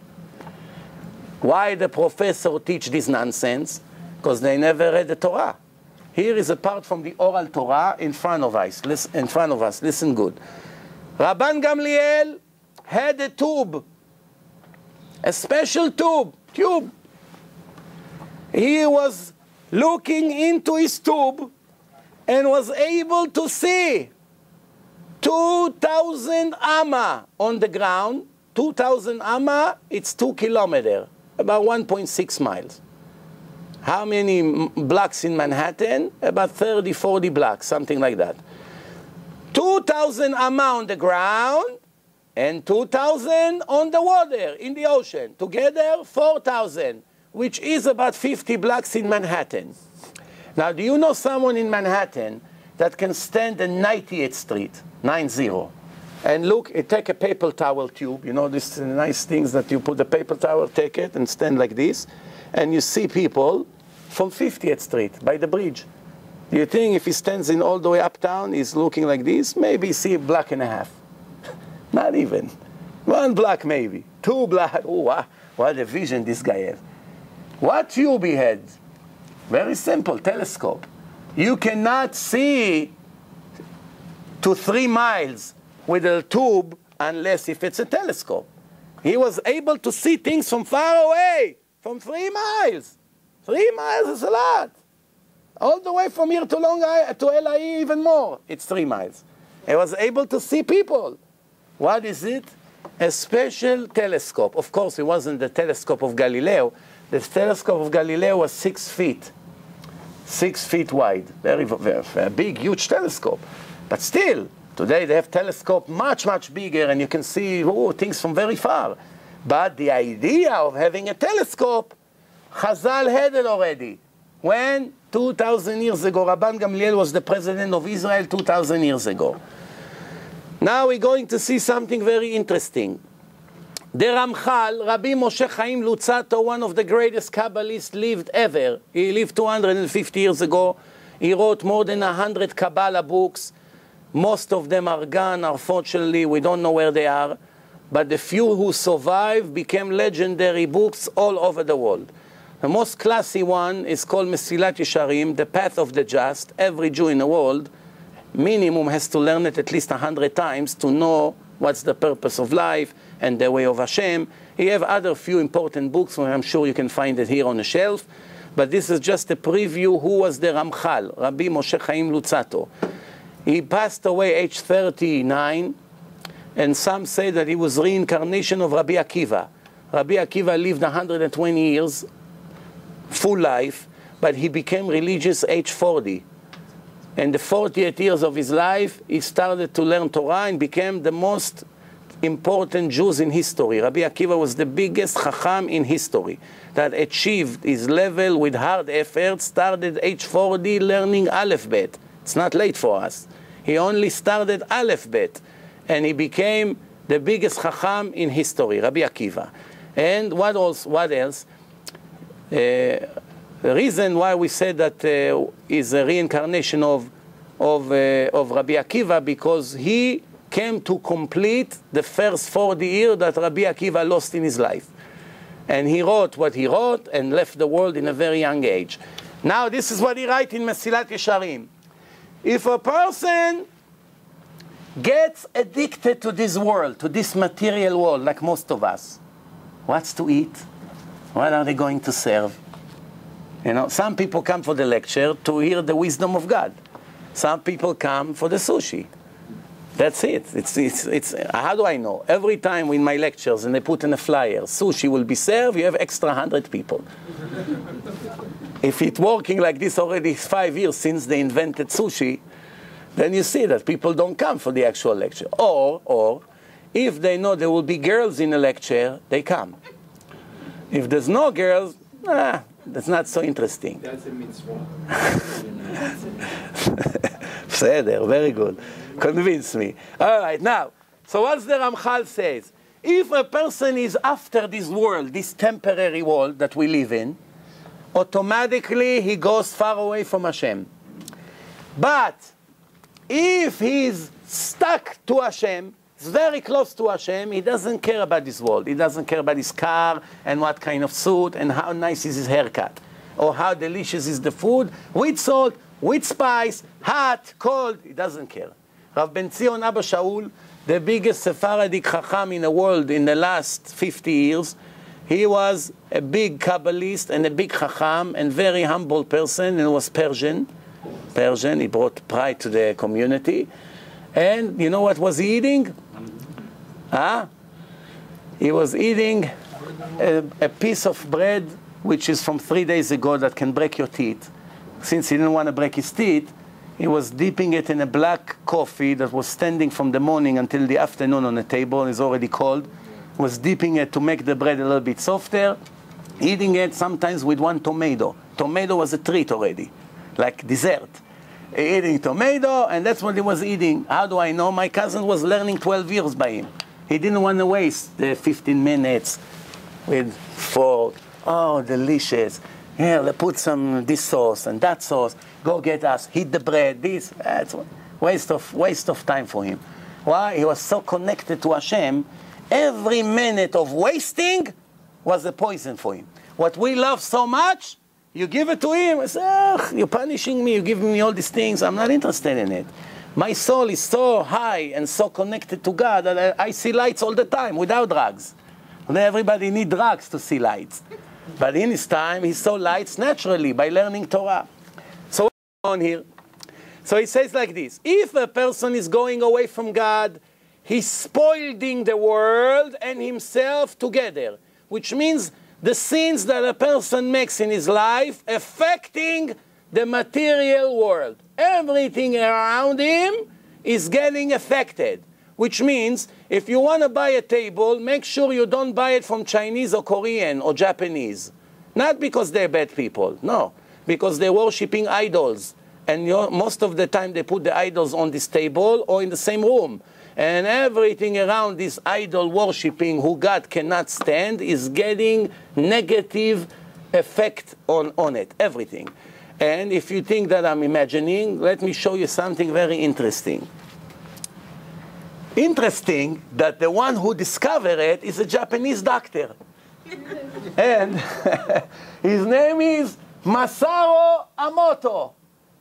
Why the professor teach this nonsense? Because they never read the Torah. Here is a part from the oral Torah in front of us. Listen good. Rabban Gamliel had a tube, a special tube. He was looking into his tube and was able to see 2,000 amma on the ground. 2,000 amma, it's 2 kilometers, about 1.6 miles. How many blocks in Manhattan? About 30, 40 blocks, something like that. 2,000 amma on the ground and 2,000 on the water, in the ocean. Together, 4,000, which is about 50 blocks in Manhattan. Now, do you know someone in Manhattan that can stand on 90th Street, 90, and look, take a paper towel tube, you know, these nice things that you put the paper towel, take it and stand like this, and you see people from 50th Street by the bridge. Do you think if he stands in all the way uptown, he's looking like this? Maybe see a block and a half. Not even. 1 block maybe. 2 blocks. Oh, wow. What a vision this guy has. What tube he had? Very simple, telescope. You cannot see to 3 miles with a tube unless if it's a telescope. He was able to see things from far away, from 3 miles. 3 miles is a lot. All the way from here to LA even more. It's 3 miles. He was able to see people. What is it? A special telescope. Of course, it wasn't the telescope of Galileo. The telescope of Galileo was 6 feet. 6 feet wide. Very, very big, huge telescope. But still, today they have telescope much, much bigger, and you can see things from very far. But the idea of having a telescope, Chazal had it already. When? 2,000 years ago. Rabban Gamliel was the president of Israel 2,000 years ago. Now we're going to see something very interesting. The Ramchal, Rabbi Moshe Chaim Luzzatto, one of the greatest Kabbalists lived ever. He lived 250 years ago. He wrote more than 100 Kabbalah books. Most of them are gone, unfortunately. We don't know where they are. But the few who survived became legendary books all over the world. The most classy one is called Mesilat Yesharim, The Path of the Just. Every Jew in the world, minimum, has to learn it at least 100 times to know what's the purpose of life and the way of Hashem. He have other few important books, and I'm sure you can find it here on the shelf. But this is just a preview. Who was the Ramchal? Rabbi Moshe Chaim Luzzatto. He passed away age 39, and some say that he was reincarnation of Rabbi Akiva. Rabbi Akiva lived 120 years, full life, but he became religious age 40. And the 40th years of his life, he started to learn Torah and became the most important Jews in history. Rabbi Akiva was the biggest Chacham in history that achieved his level with hard effort, started age 40 learning Aleph Bet. It's not late for us. He only started Aleph Bet, and he became the biggest Chacham in history, Rabbi Akiva. And what else? The reason why we said that is a reincarnation of Rabbi Akiva, because he came to complete the first 40 years that Rabbi Akiva lost in his life. And he wrote what he wrote and left the world in a very young age. Now this is what he writes in Mesilat Yesharim. If a person gets addicted to this world, to this material world, like most of us, what's to eat? What are they going to serve? You know, some people come for the lecture to hear the wisdom of God. Some people come for the sushi. That's it. It's how do I know? Every time in my lectures and they put in a flyer, sushi will be served, you have extra 100 people. If it's working like this already 5 years since they invented sushi, then you see that people don't come for the actual lecture. Or if they know there will be girls in a lecture, they come. If there's no girls, that's not so interesting. That's a mitzvah. Very good. Convince me. All right, now, so what's the Ramchal says? If a person is after this world, this temporary world that we live in, automatically he goes far away from Hashem. But if he's stuck to Hashem, he's very close to Hashem, he doesn't care about this world. He doesn't care about his car and what kind of suit and how nice is his haircut or how delicious is the food, with salt with spice, hot, cold, he doesn't care. Rav Ben Zion Abba Shaul, the biggest Sephardic Chacham in the world in the last 50 years, he was a big Kabbalist and a big Chacham and very humble person, and was Persian. He brought pride to the community. And you know what was he eating? He was eating a piece of bread which is from 3 days ago that can break your teeth. Since he didn't want to break his teeth, he was dipping it in a black coffee that was standing from the morning until the afternoon on the table. It's already cold. Was dipping it to make the bread a little bit softer, eating it sometimes with one tomato. Tomato was a treat already, like dessert. Eating tomato, and that's what he was eating. How do I know? My cousin was learning 12 years by him. He didn't want to waste the 15 minutes with fork. Oh, delicious. Here, let's put some this sauce and that sauce. Go get us, heat the bread, this. That's waste of time for him. Why? He was so connected to Hashem. Every minute of wasting was a poison for him. What we love so much, you give it to him. I say, you're punishing me, you're giving me all these things. I'm not interested in it. My soul is so high and so connected to God that I see lights all the time without drugs. Everybody needs drugs to see lights. But in his time, he saw lights naturally by learning Torah. So what's going on here? So he says like this. If a person is going away from God, he's spoiling the world and himself together, which means the sins that a person makes in his life affecting the material world. Everything around him is getting affected, which means if you want to buy a table, make sure you don't buy it from Chinese or Korean or Japanese. Not because they're bad people, no, because they're worshipping idols. And most of the time they put the idols on this table or in the same room. And everything around this idol worshipping who God cannot stand is getting negative effect on it, everything. And if you think that I'm imagining, let me show you something very interesting. Interesting that the one who discovered it is a Japanese doctor. And his name is Masaru Emoto.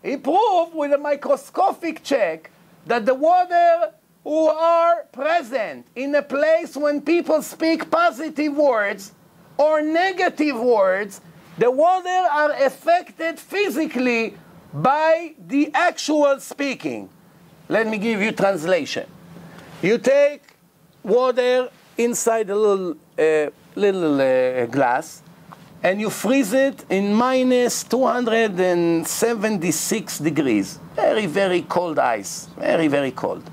He proved with a microscopic check that the water who are present in a place when people speak positive words or negative words, the water are affected physically by the actual speaking. Let me give you translation. You take water inside a little glass, and you freeze it in minus 276 degrees. Very, very cold ice. Very, very cold.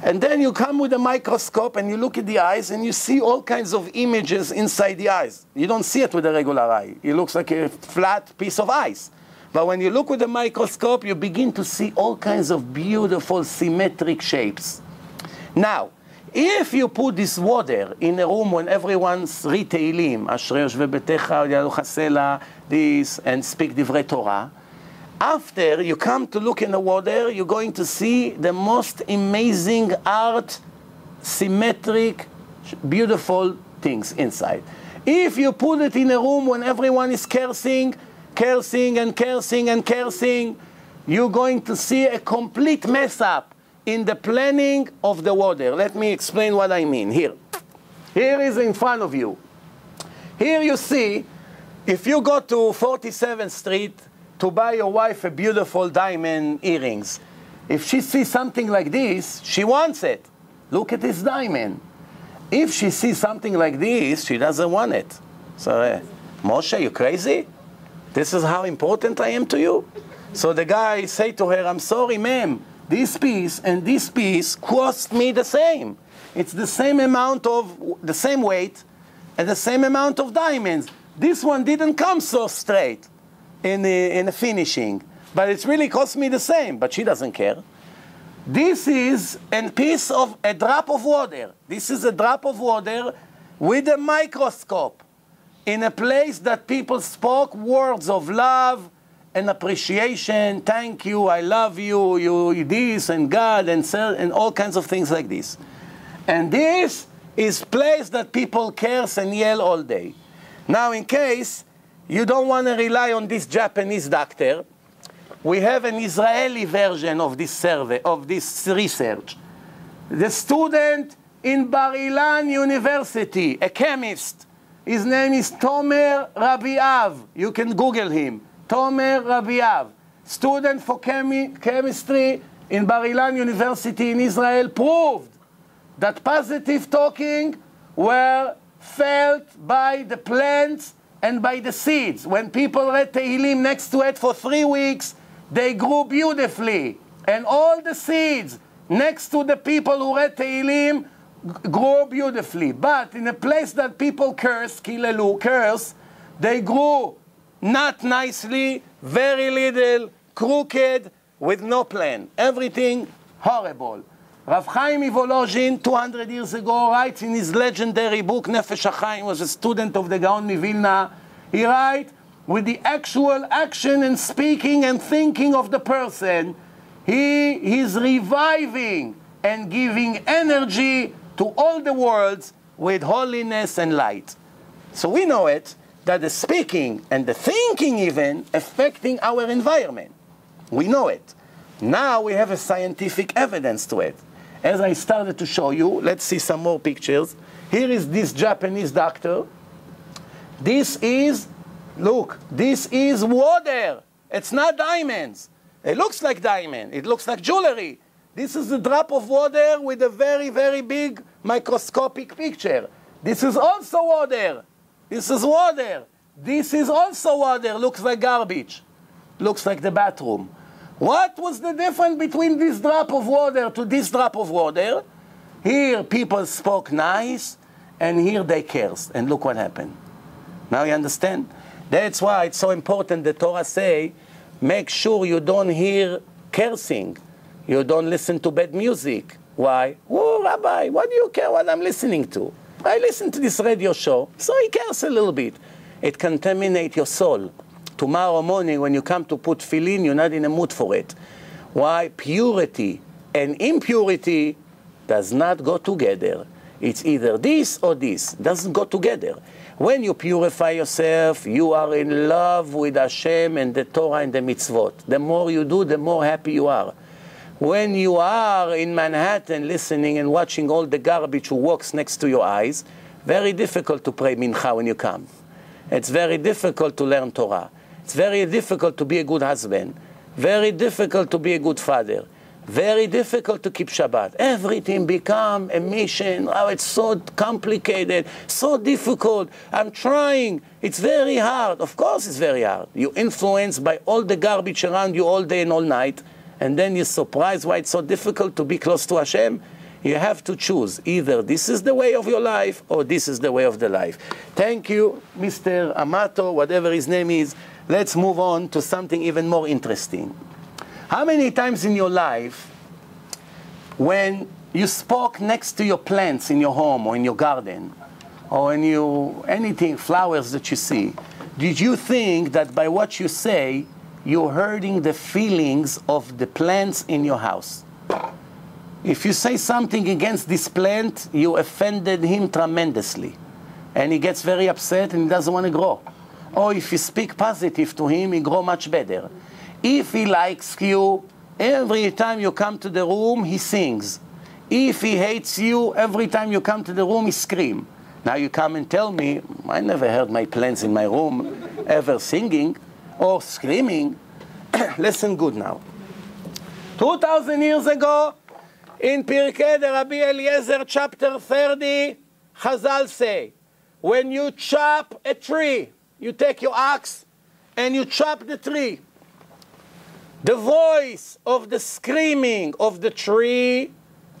And then you come with a microscope and you look at the eyes and you see all kinds of images inside the eyes. You don't see it with a regular eye. It looks like a flat piece of ice. But when you look with a microscope, you begin to see all kinds of beautiful symmetric shapes. Now, if you put this water in a room when everyone's read Tehillim, Ashrei Yoshvei Betecha, Yalu Chasela, this, and speak Divrei Torah, after you come to look in the water, you're going to see the most amazing art, symmetric, beautiful things inside. If you put it in a room when everyone is cursing, you're going to see a complete mess up in the planning of the water. Let me explain what I mean. Here is in front of you. Here you see, if you go to 47th Street to buy your wife a beautiful diamond earrings, if she sees something like this, she wants it. Look at this diamond. If she sees something like this, she doesn't want it. So, Moshe, you crazy? This is how important I am to you? So the guy say to her, I'm sorry, ma'am, this piece and this piece cost me the same. It's the same amount of, the same weight and the same amount of diamonds. This one didn't come so straight in the finishing, but it's really cost me the same, but she doesn't care. This is a piece of a drop of water. This is a drop of water with a microscope in a place that people spoke words of love and appreciation, thank you, I love you, you this and God and all kinds of things like this. And this is place that people curse and yell all day. Now, in case you don't want to rely on this Japanese doctor, we have an Israeli version of this survey, of this research. The student in Bar Ilan University, a chemist, his name is Tomer Rabbi. You can Google him. Tomer Rabbi, student for chemistry in Bar Ilan University in Israel, proved that positive talking were felt by the plants and by the seeds. When people read Tehillim next to it for 3 weeks, they grew beautifully. And all the seeds next to the people who read Tehillim grew beautifully. But in a place that people curse, kilelu, curse, they grew not nicely, very little, crooked, with no plan. Everything horrible. Rav Chaim Volozhin, 200 years ago, writes in his legendary book, Nefesh HaChaim, was a student of the Gaon Mivilna. He writes, with the actual action and speaking and thinking of the person, he is reviving and giving energy to all the worlds with holiness and light. So we know it, that the speaking and the thinking even affecting our environment. We know it. Now we have a scientific evidence to it. As I started to show you, let's see some more pictures. Here is this Japanese doctor. This is, look, this is water. It's not diamonds. It looks like diamond. It looks like jewelry. This is a drop of water with a very, very big microscopic picture. This is also water. This is water. This is also water. Looks like garbage. Looks like the bathroom. What was the difference between this drop of water to this drop of water? Here people spoke nice, and here they cursed. And look what happened. Now you understand? That's why it's so important the Torah say, make sure you don't hear cursing. You don't listen to bad music. Why? Oh, Rabbi, what do you care what I'm listening to? I listen to this radio show, so he cares a little bit. It contaminates your soul. Tomorrow morning, when you come to put tefillin, you're not in a mood for it. Why? Purity and impurity does not go together. It's either this or this. It doesn't go together. When you purify yourself, you are in love with Hashem and the Torah and the mitzvot. The more you do, the more happy you are. When you are in Manhattan listening and watching all the garbage who walks next to your eyes, very difficult to pray mincha when you come. It's very difficult to learn Torah. It's very difficult to be a good husband. Very difficult to be a good father. Very difficult to keep Shabbat. Everything become a mission. Oh, it's so complicated, so difficult. I'm trying. It's very hard. Of course it's very hard. You're influenced by all the garbage around you all day and all night. And then you're surprised why it's so difficult to be close to Hashem. You have to choose. Either this is the way of your life or this is the way of the life. Thank you, Mr. Amato, whatever his name is. Let's move on to something even more interesting. How many times in your life, when you spoke next to your plants in your home or in your garden, or in anything, flowers that you see, did you think that by what you say, you're hurting the feelings of the plants in your house? If you say something against this plant, you offended him tremendously. And he gets very upset and he doesn't want to grow. Or if you speak positive to him, he grows much better. If he likes you, every time you come to the room, he sings. If he hates you, every time you come to the room, he screams. Now you come and tell me, I never heard my plants in my room ever singing or screaming. Listen good now. 2,000 years ago, in Pirkei de Rabbi Eliezer, chapter 30, Chazal say, when you chop a tree, you take your axe and you chop the tree. The voice of the screaming of the tree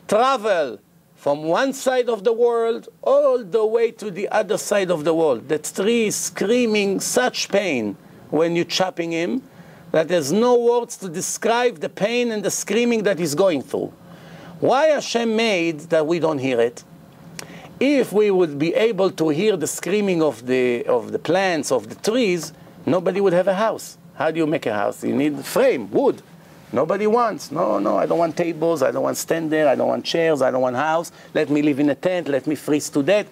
travel from one side of the world all the way to the other side of the world. The tree is screaming such pain when you're chopping him that there's no words to describe the pain and the screaming that he's going through. Why Hashem made that we don't hear it? If we would be able to hear the screaming of the plants, of the trees, nobody would have a house. How do you make a house? You need frame, wood. Nobody wants. No, I don't want tables, I don't want stand there, I don't want chairs, I don't want house. Let me live in a tent, let me freeze to death.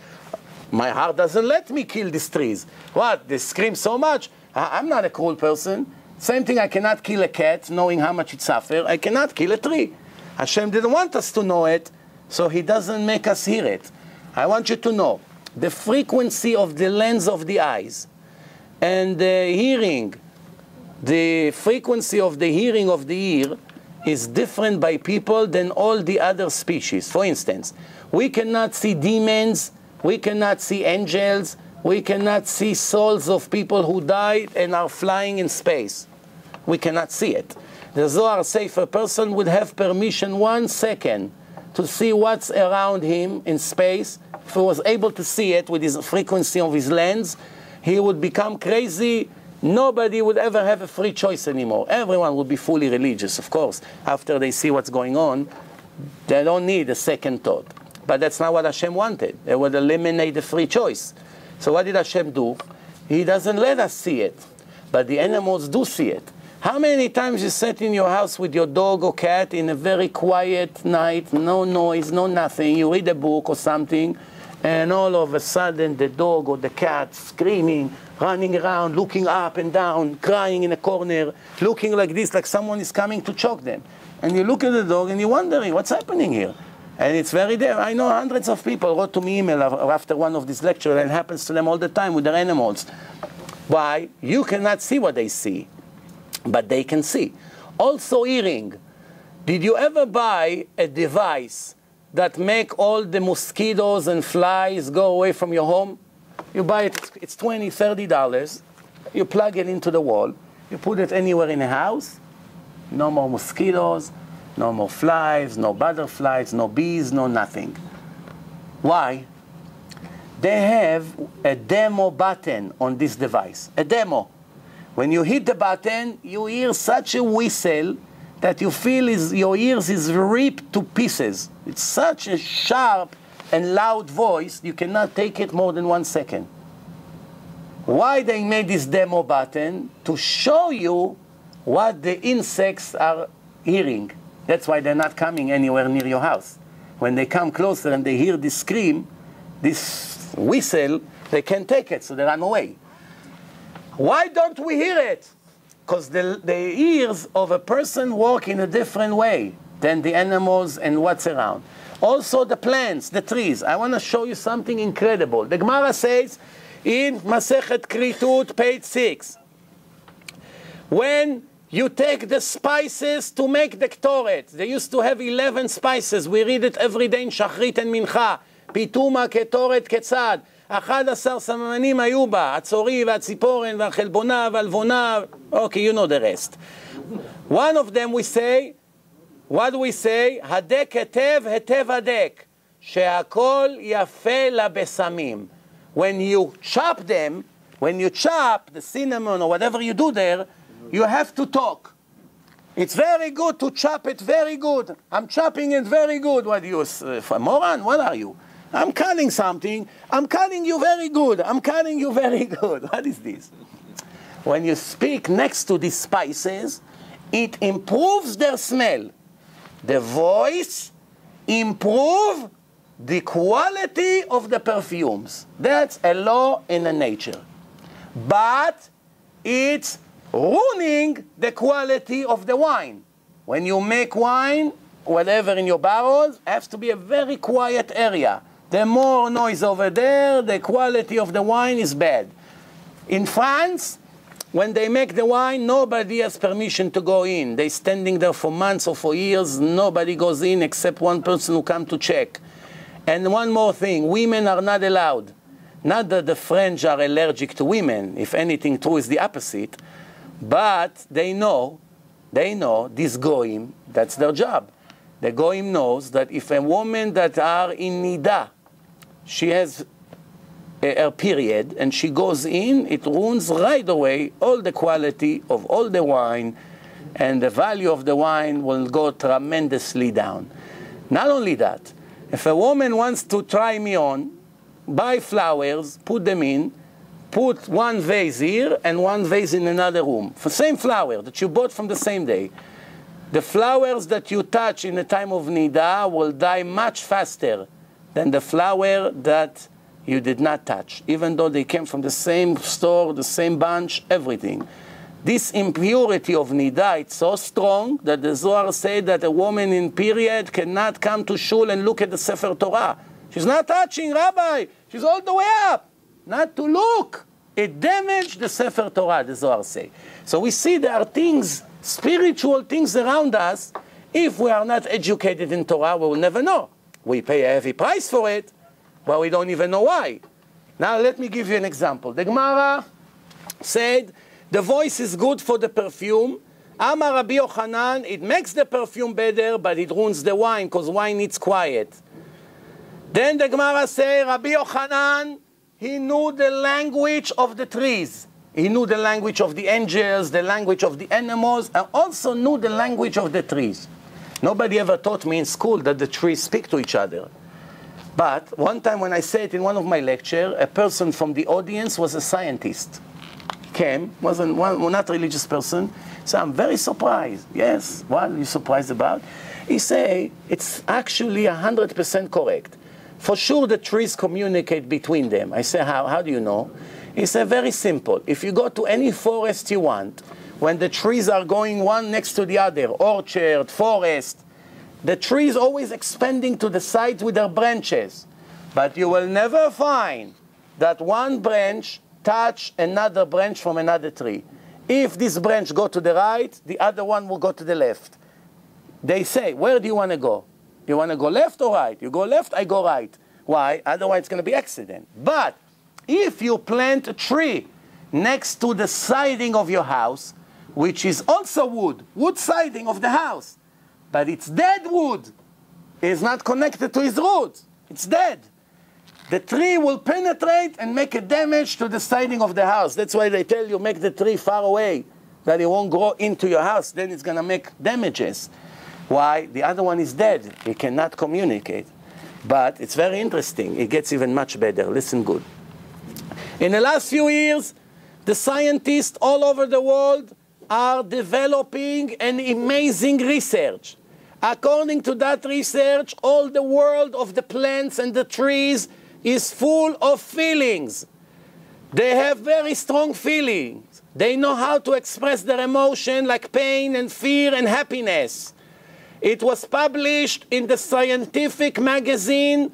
My heart doesn't let me kill these trees. What? They scream so much. I'm not a cruel person. Same thing, I cannot kill a cat knowing how much it suffers. I cannot kill a tree. Hashem didn't want us to know it, so he doesn't make us hear it. I want you to know the frequency of the lens of the eyes and the hearing, the frequency of the hearing of the ear is different by people than all the other species. For instance, we cannot see demons, we cannot see angels, we cannot see souls of people who died and are flying in space. We cannot see it. The Zohar says a person would have permission 1 second to see what's around him in space. If he was able to see it with his frequency of his lens, he would become crazy. Nobody would ever have a free choice anymore. Everyone would be fully religious, of course. After they see what's going on, they don't need a second thought. But that's not what Hashem wanted. They would eliminate the free choice. So what did Hashem do? He doesn't let us see it. But the animals do see it. How many times you sat in your house with your dog or cat in a very quiet night, no noise, no nothing, you read a book or something, and all of a sudden the dog or the cat screaming, running around, looking up and down, crying in a corner, looking like this, like someone is coming to choke them. And you look at the dog and you're wondering, what's happening here? And it's very there. I know hundreds of people wrote to me email after one of these lectures, and it happens to them all the time with their animals. Why? You cannot see what they see, but they can see. Also hearing. Did you ever buy a device that make all the mosquitoes and flies go away from your home? You buy it, it's $20, $30. You plug it into the wall. You put it anywhere in the house. No more mosquitoes, no more flies, no butterflies, no bees, no nothing. Why? They have a demo button on this device. A demo. When you hit the button, you hear such a whistle that you feel your ears is ripped to pieces. It's such a sharp and loud voice, you cannot take it more than 1 second. Why they made this demo button? To show you what the insects are hearing. That's why they're not coming anywhere near your house. When they come closer and they hear this scream, this whistle, they can't take it, so they run away. Why don't we hear it? Because the ears of a person work in a different way than the animals and what's around. Also the plants, the trees. I want to show you something incredible. The Gemara says in Masechet Kritut, page 6, when you take the spices to make the Ktoret, they used to have 11 spices. We read it every day in Shachrit and Mincha. Pituma, Ketoret, Ketzad. 11 סממנים היו בה, הצורי והציפורן והחלבונה והלבונה. Okay, you know the rest. One of them we say, what do we say? הדק היטב, היטב הדק. שהכל יפה לבשמים. When you chop them, when you chop the cinnamon or whatever you do there, you have to talk. It's very good to chop it very good. I'm chopping it very good. What are you, a moron? What are you? I'm cutting something. I'm cutting you very good. I'm cutting you very good. What is this? When you speak next to these spices, it improves their smell. The voice improves the quality of the perfumes. That's a law in the nature. But it's ruining the quality of the wine. When you make wine, whatever in your barrels, it has to be a very quiet area. The more noise over there, the quality of the wine is bad. In France, when they make the wine, nobody has permission to go in. They're standing there for months or for years. Nobody goes in except one person who comes to check. And one more thing, women are not allowed. Not that the French are allergic to women. If anything, true is the opposite. But they know, this goyim, that's their job. The goyim knows that if a woman that are in nida, she has her period, and she goes in, it ruins right away all the quality of all the wine, and the value of the wine will go tremendously down. Not only that, if a woman wants to try me on, buy flowers, put them in, put one vase here and one vase in another room, for same flower that you bought from the same day. The flowers that you touch in the time of nida will die much faster than the flower that you did not touch, even though they came from the same store, the same bunch, everything. This impurity of nida, it's so strong that the Zohar said that a woman in period cannot come to shul and look at the Sefer Torah. She's not touching, Rabbi. She's all the way up. Not to look. It damaged the Sefer Torah, the Zohar say. So we see there are things, spiritual things around us. If we are not educated in Torah, we will never know. We pay a heavy price for it, but we don't even know why. Now let me give you an example. The Gemara said, the voice is good for the perfume. Amar Rabbi Yochanan, it makes the perfume better, but it ruins the wine, because wine needs quiet. Then the Gemara says, Rabbi Yochanan, he knew the language of the trees. He knew the language of the angels, the language of the animals, and also knew the language of the trees. Nobody ever taught me in school that the trees speak to each other. But one time when I said in one of my lectures, a person from the audience was a scientist. Came, wasn't not a religious person. So I'm very surprised. Yes, what are you surprised about? He say, it's actually 100% correct. For sure the trees communicate between them. I say, how do you know? He said, very simple. If you go to any forest you want, when the trees are going one next to the other, orchard, forest, the trees always expanding to the sides with their branches. But you will never find that one branch touch another branch from another tree. If this branch go to the right, the other one will go to the left. They say, where do you want to go? You want to go left or right? You go left, I go right. Why? Otherwise it's going to be accident. But if you plant a tree next to the siding of your house, which is also wood siding of the house, but it's dead wood, it's not connected to his roots, it's dead. The tree will penetrate and make a damage to the siding of the house. That's why they tell you make the tree far away, that it won't grow into your house, then it's going to make damages. Why? The other one is dead. It cannot communicate. But it's very interesting. It gets even much better. Listen good. In the last few years, the scientists all over the world are developing an amazing research. According to that research, all the world of the plants and the trees is full of feelings. They have very strong feelings. They know how to express their emotion like pain and fear and happiness. It was published in the scientific magazine,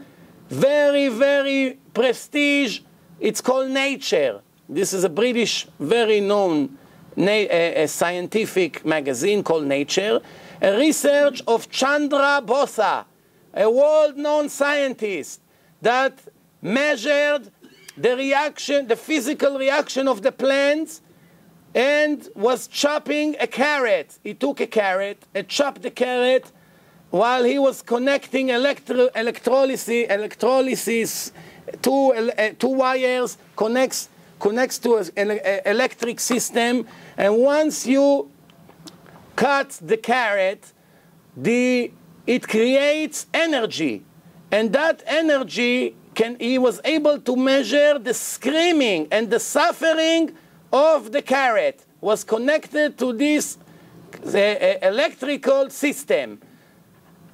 very, very prestige. It's called Nature. This is a British, very known scientific magazine called Nature. A research of Chandra Bosa, a world-known scientist that measured the reaction, the physical reaction of the plants, and was chopping a carrot. He took a carrot and chopped the carrot while he was connecting electrolysis, two wires, connects to an electric system, and once you cut the carrot, it creates energy, and that energy he was able to measure the screaming and the suffering of the carrot was connected to this electrical system.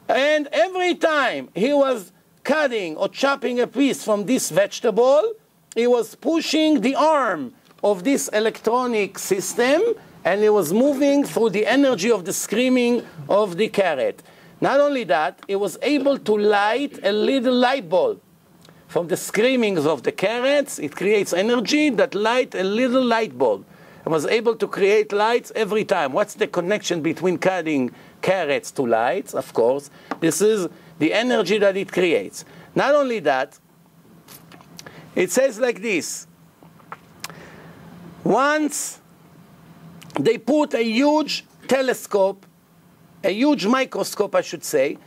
And every time he was cutting or chopping a piece from this vegetable, he was pushing the arm of this electronic system, and he was moving through the energy of the screaming of the carrot. Not only that, he was able to light a little light bulb. From the screamings of the carrots, it creates energy that light a little light bulb. It was able to create lights every time. What's the connection between cutting carrots to lights? Of course, this is the energy that it creates. Not only that, it says like this. Once they put a huge telescope, a huge microscope, I should say,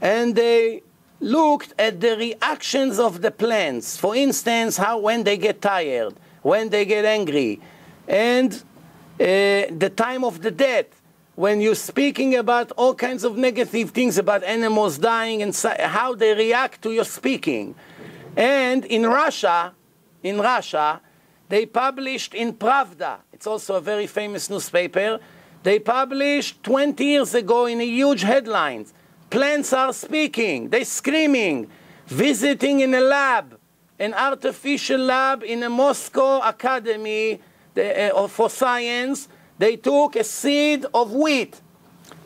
and they looked at the reactions of the plants. For instance, when they get tired, when they get angry, and the time of the death, when you're speaking about all kinds of negative things about animals dying and how they react to your speaking. And in Russia, they published in Pravda, it's also a very famous newspaper, they published 20 years ago in a huge headlines, plants are speaking, they're screaming, visiting in a lab, an artificial lab in a Moscow academy for science. They took a seed of wheat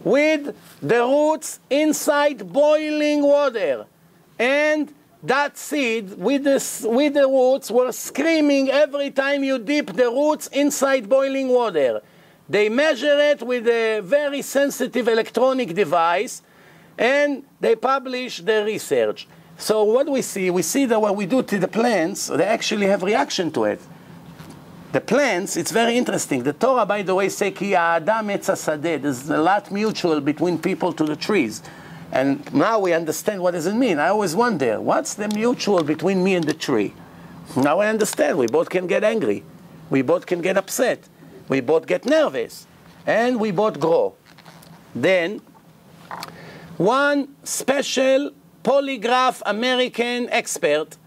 with the roots inside boiling water. And that seed with the roots were screaming every time you dip the roots inside boiling water. They measure it with a very sensitive electronic device, and they publish the research. So what we see? We see that what we do to the plants, they actually have reaction to it. The plants, it's very interesting. The Torah, by the way, says, Ki ha'adam etz hasadeh. There's a lot mutual between people to the trees. And now we understand what does it mean. I always wonder, what's the mutual between me and the tree? Now I understand. We both can get angry. We both can get upset. We both get nervous. And we both grow. Then, one special polygraph American expert,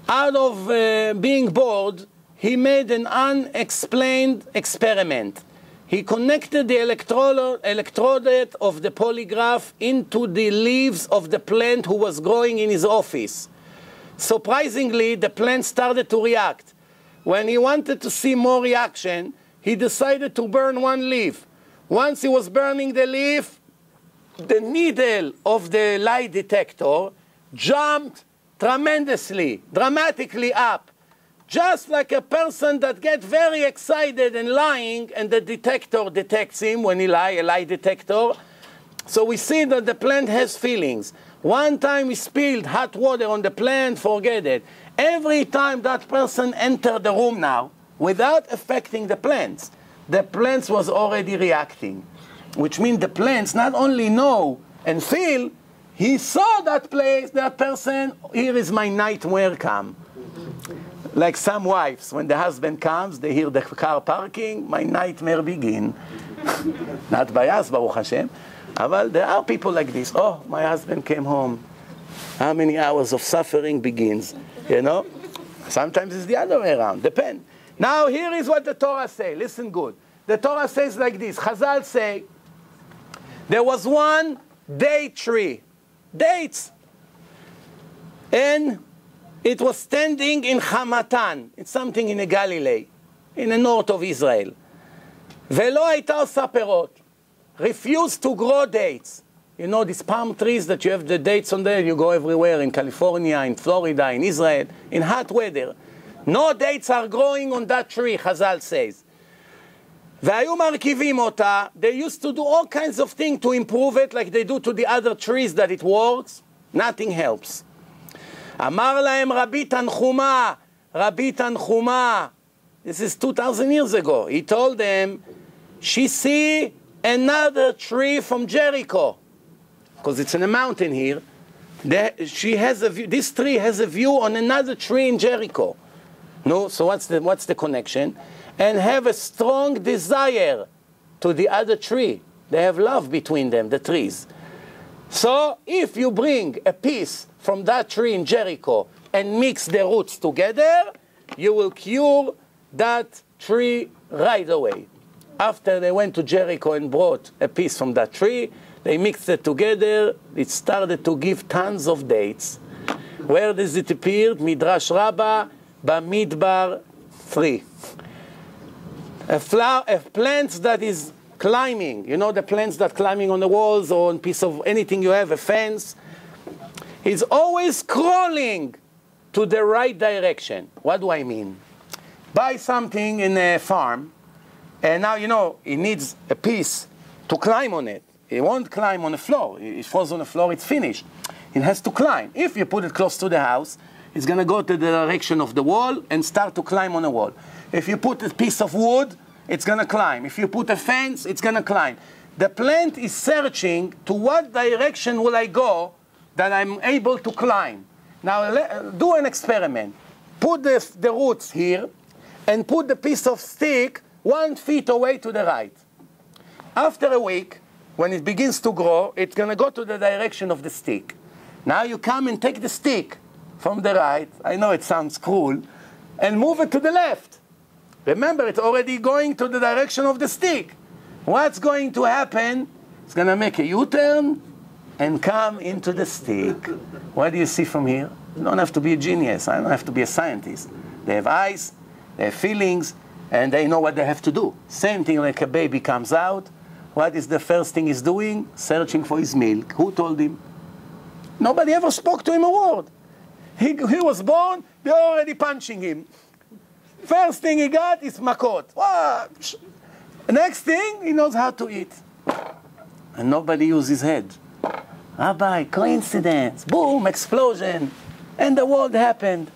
out of being bored, he made an unexplained experiment. He connected the electrode of the polygraph into the leaves of the plant who was growing in his office. Surprisingly, the plant started to react. When he wanted to see more reaction, he decided to burn one leaf. Once he was burning the leaf, the needle of the lie detector jumped tremendously, dramatically up. Just like a person that gets very excited and lying, and the detector detects him when he lies, a lie detector. So we see that the plant has feelings. One time he spilled hot water on the plant, forget it. Every time that person entered the room now, without affecting the plants was already reacting. Which means the plants not only know and feel, he saw that place, that person, here is my nightmare come. Like some wives, when the husband comes, they hear the car parking, my nightmare begin. Not by us, Baruch Hashem. But there are people like this. Oh, my husband came home. How many hours of suffering begins? You know? Sometimes it's the other way around. Depends. Now here is what the Torah says. Listen good. The Torah says like this. Chazal say, there was one date tree. Dates. And it was standing in Hamatan. It's something in the Galilee, in the north of Israel. ולא הייתה עושה פירות. Refused to grow dates. You know these palm trees that you have the dates on there, you go everywhere, in California, in Florida, in Israel, in hot weather. No dates are growing on that tree, Chazal says. והיו מרכיבים אותה, they used to do all kinds of things to improve it, like they do to the other trees that it works. Nothing helps. אמר להם רבי תנחומה, this is 2,000 years ago. He told them, she see another tree from Jericho, because it's in a mountain here. She has a view, this tree has a view on another tree in Jericho. No, so what's the connection? And have a strong desire to the other tree. They have love between them, the trees. So if you bring a piece from that tree in Jericho and mix the roots together, you will cure that tree right away. After they went to Jericho and brought a piece from that tree, they mixed it together, it started to give tons of dates. Where does it appear? Midrash Rabbah, Bamidbar 3. A plant that is climbing, you know the plants that climbing on the walls or on piece of anything you have, a fence, is always crawling to the right direction. What do I mean? Buy something in a farm, and now you know it needs a piece to climb on it. It won't climb on the floor. It falls on the floor, it's finished. It has to climb. If you put it close to the house, it's going to go to the direction of the wall and start to climb on the wall. If you put a piece of wood, it's going to climb. If you put a fence, it's going to climb. The plant is searching to what direction will I go that I'm able to climb. Now do an experiment. Put the roots here and put the piece of stick 1 feet away to the right. After a week, when it begins to grow, it's going to go to the direction of the stick. Now you come and take the stick from the right, I know it sounds cruel, and move it to the left. Remember, it's already going to the direction of the stick. What's going to happen? It's going to make a U-turn and come into the stick. What do you see from here? You don't have to be a genius. I don't have to be a scientist. They have eyes, they have feelings. And they know what they have to do. Same thing like a baby comes out. What is the first thing he's doing? Searching for his milk. Who told him? Nobody ever spoke to him a word. He was born, they're already punching him. First thing he got is makot. What? Next thing, he knows how to eat. And nobody uses his head. Rabbi, coincidence, boom, explosion, and the world happened.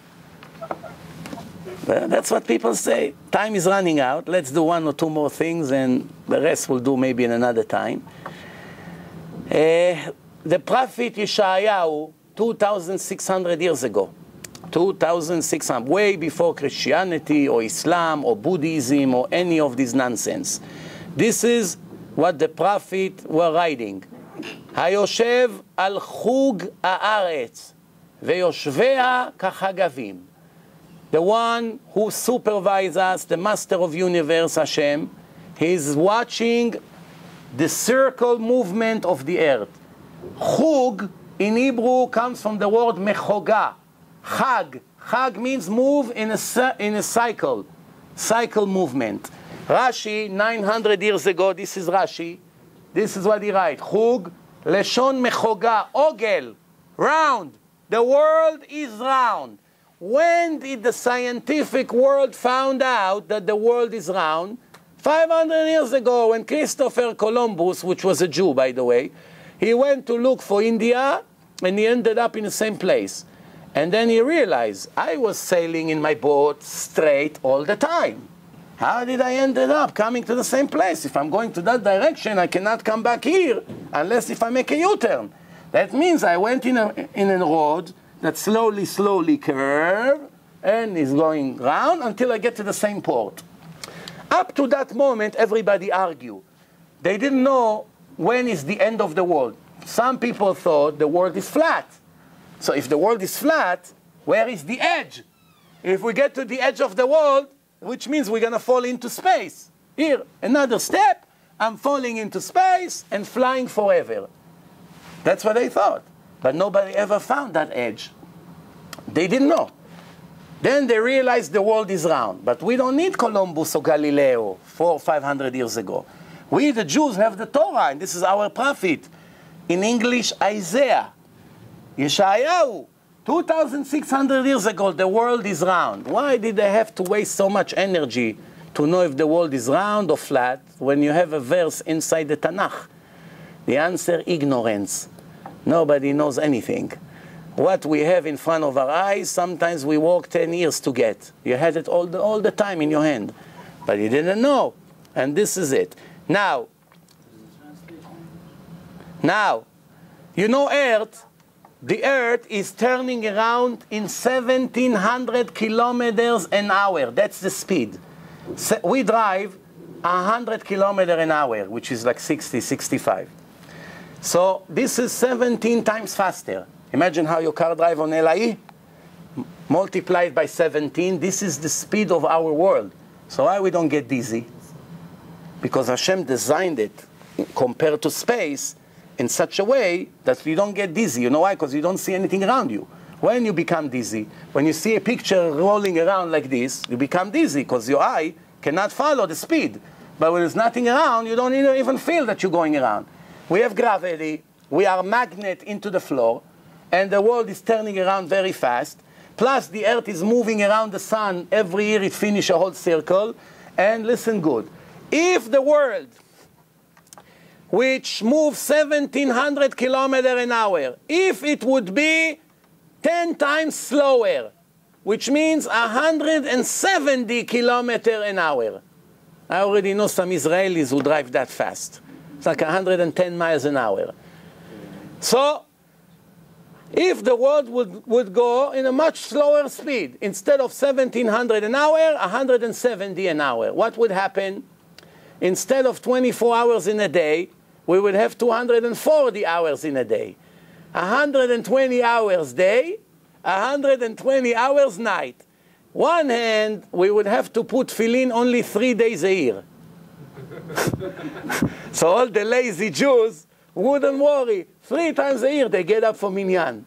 Well, that's what people say. Time is running out. Let's do one or two more things, and the rest we'll do maybe in another time. The prophet Yeshayahu, 2,600 years ago, 2,600, way before Christianity or Islam or Buddhism or any of this nonsense. This is what the prophet were writing. Hayoshev al chug haaretz veyoshvea kachagavim. The one who supervises us, the master of universe, Hashem, he is watching the circle movement of the earth. Chug in Hebrew comes from the word mechoga. Chag. Chag means move in a cycle. Cycle movement. Rashi, 900 years ago, this is Rashi. This is what he writes. Chug, leshon mechoga, ogel, round. The world is round. When did the scientific world found out that the world is round? 500 years ago, when Christopher Columbus, which was a Jew, by the way, he went to look for India, and he ended up in the same place. And then he realized, I was sailing in my boat straight all the time. How did I end up coming to the same place? If I'm going to that direction, I cannot come back here, unless if I make a U-turn. That means I went in a road that slowly curve, and is going round until I get to the same port. Up to that moment, everybody argued. They didn't know when is the end of the world. Some people thought the world is flat. So if the world is flat, where is the edge? If we get to the edge of the world, which means we're going to fall into space. Here, another step, I'm falling into space and flying forever. That's what they thought. But nobody ever found that edge. They didn't know. Then they realized the world is round. But we don't need Columbus or Galileo 400 or 500 years ago. We, the Jews, have the Torah, and this is our prophet. In English, Isaiah. Yeshayahu. 2,600 years ago, the world is round. Why did they have to waste so much energy to know if the world is round or flat when you have a verse inside the Tanakh? The answer, ignorance. Nobody knows anything. What we have in front of our eyes, sometimes we walk 10 years to get. You had it all the time in your hand. But you didn't know. And this is it. Now, you know Earth. The Earth is turning around in 1,700 kilometers an hour. That's the speed. So we drive 100 kilometers an hour, which is like 60, 65. So this is 17 times faster. Imagine how your car drives on LIE. Multiplied by 17, this is the speed of our world. So why we don't get dizzy? Because Hashem designed it compared to space in such a way that you don't get dizzy. You know why? Because you don't see anything around you. When you become dizzy, when you see a picture rolling around like this, you become dizzy because your eye cannot follow the speed. But when there's nothing around, you don't even feel that you're going around. We have gravity, we are magnet into the floor, and the world is turning around very fast. Plus the earth is moving around the sun. Every year it finishes a whole circle. And listen good. If the world, which moves 1,700 kilometers an hour, if it would be 10 times slower, which means 170 kilometers an hour. I already know some Israelis who drive that fast. It's like 110 miles an hour. So, if the world would go in a much slower speed, instead of 1,700 an hour, 170 an hour, what would happen? Instead of 24 hours in a day, we would have 240 hours in a day. 120 hours day, 120 hours night. One hand, we would have to put tefillin only 3 days a year. So all the lazy Jews wouldn't worry. 3 times a year they get up for minyan.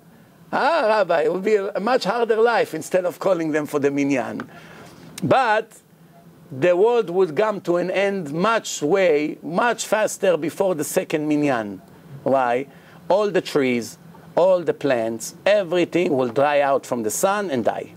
Rabbi, it would be a much harder life instead of calling them for the minyan. But the world would come to an end much faster before the second minyan. Why? All the trees, all the plants, everything will dry out from the sun and die.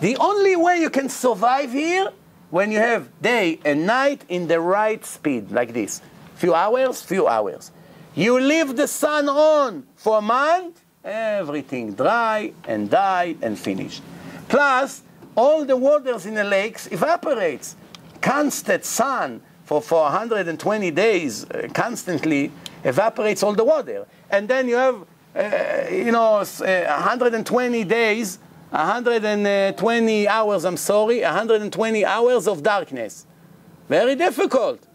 The only way you can survive here, when you have day and night in the right speed, like this. Few hours. You leave the sun on for a month, everything dry and died and finished. Plus, all the waters in the lakes evaporates. Constant sun for 120 days, constantly evaporates all the water. And then you have, 120 days, 120 hours, 120 hours of darkness. Very difficult.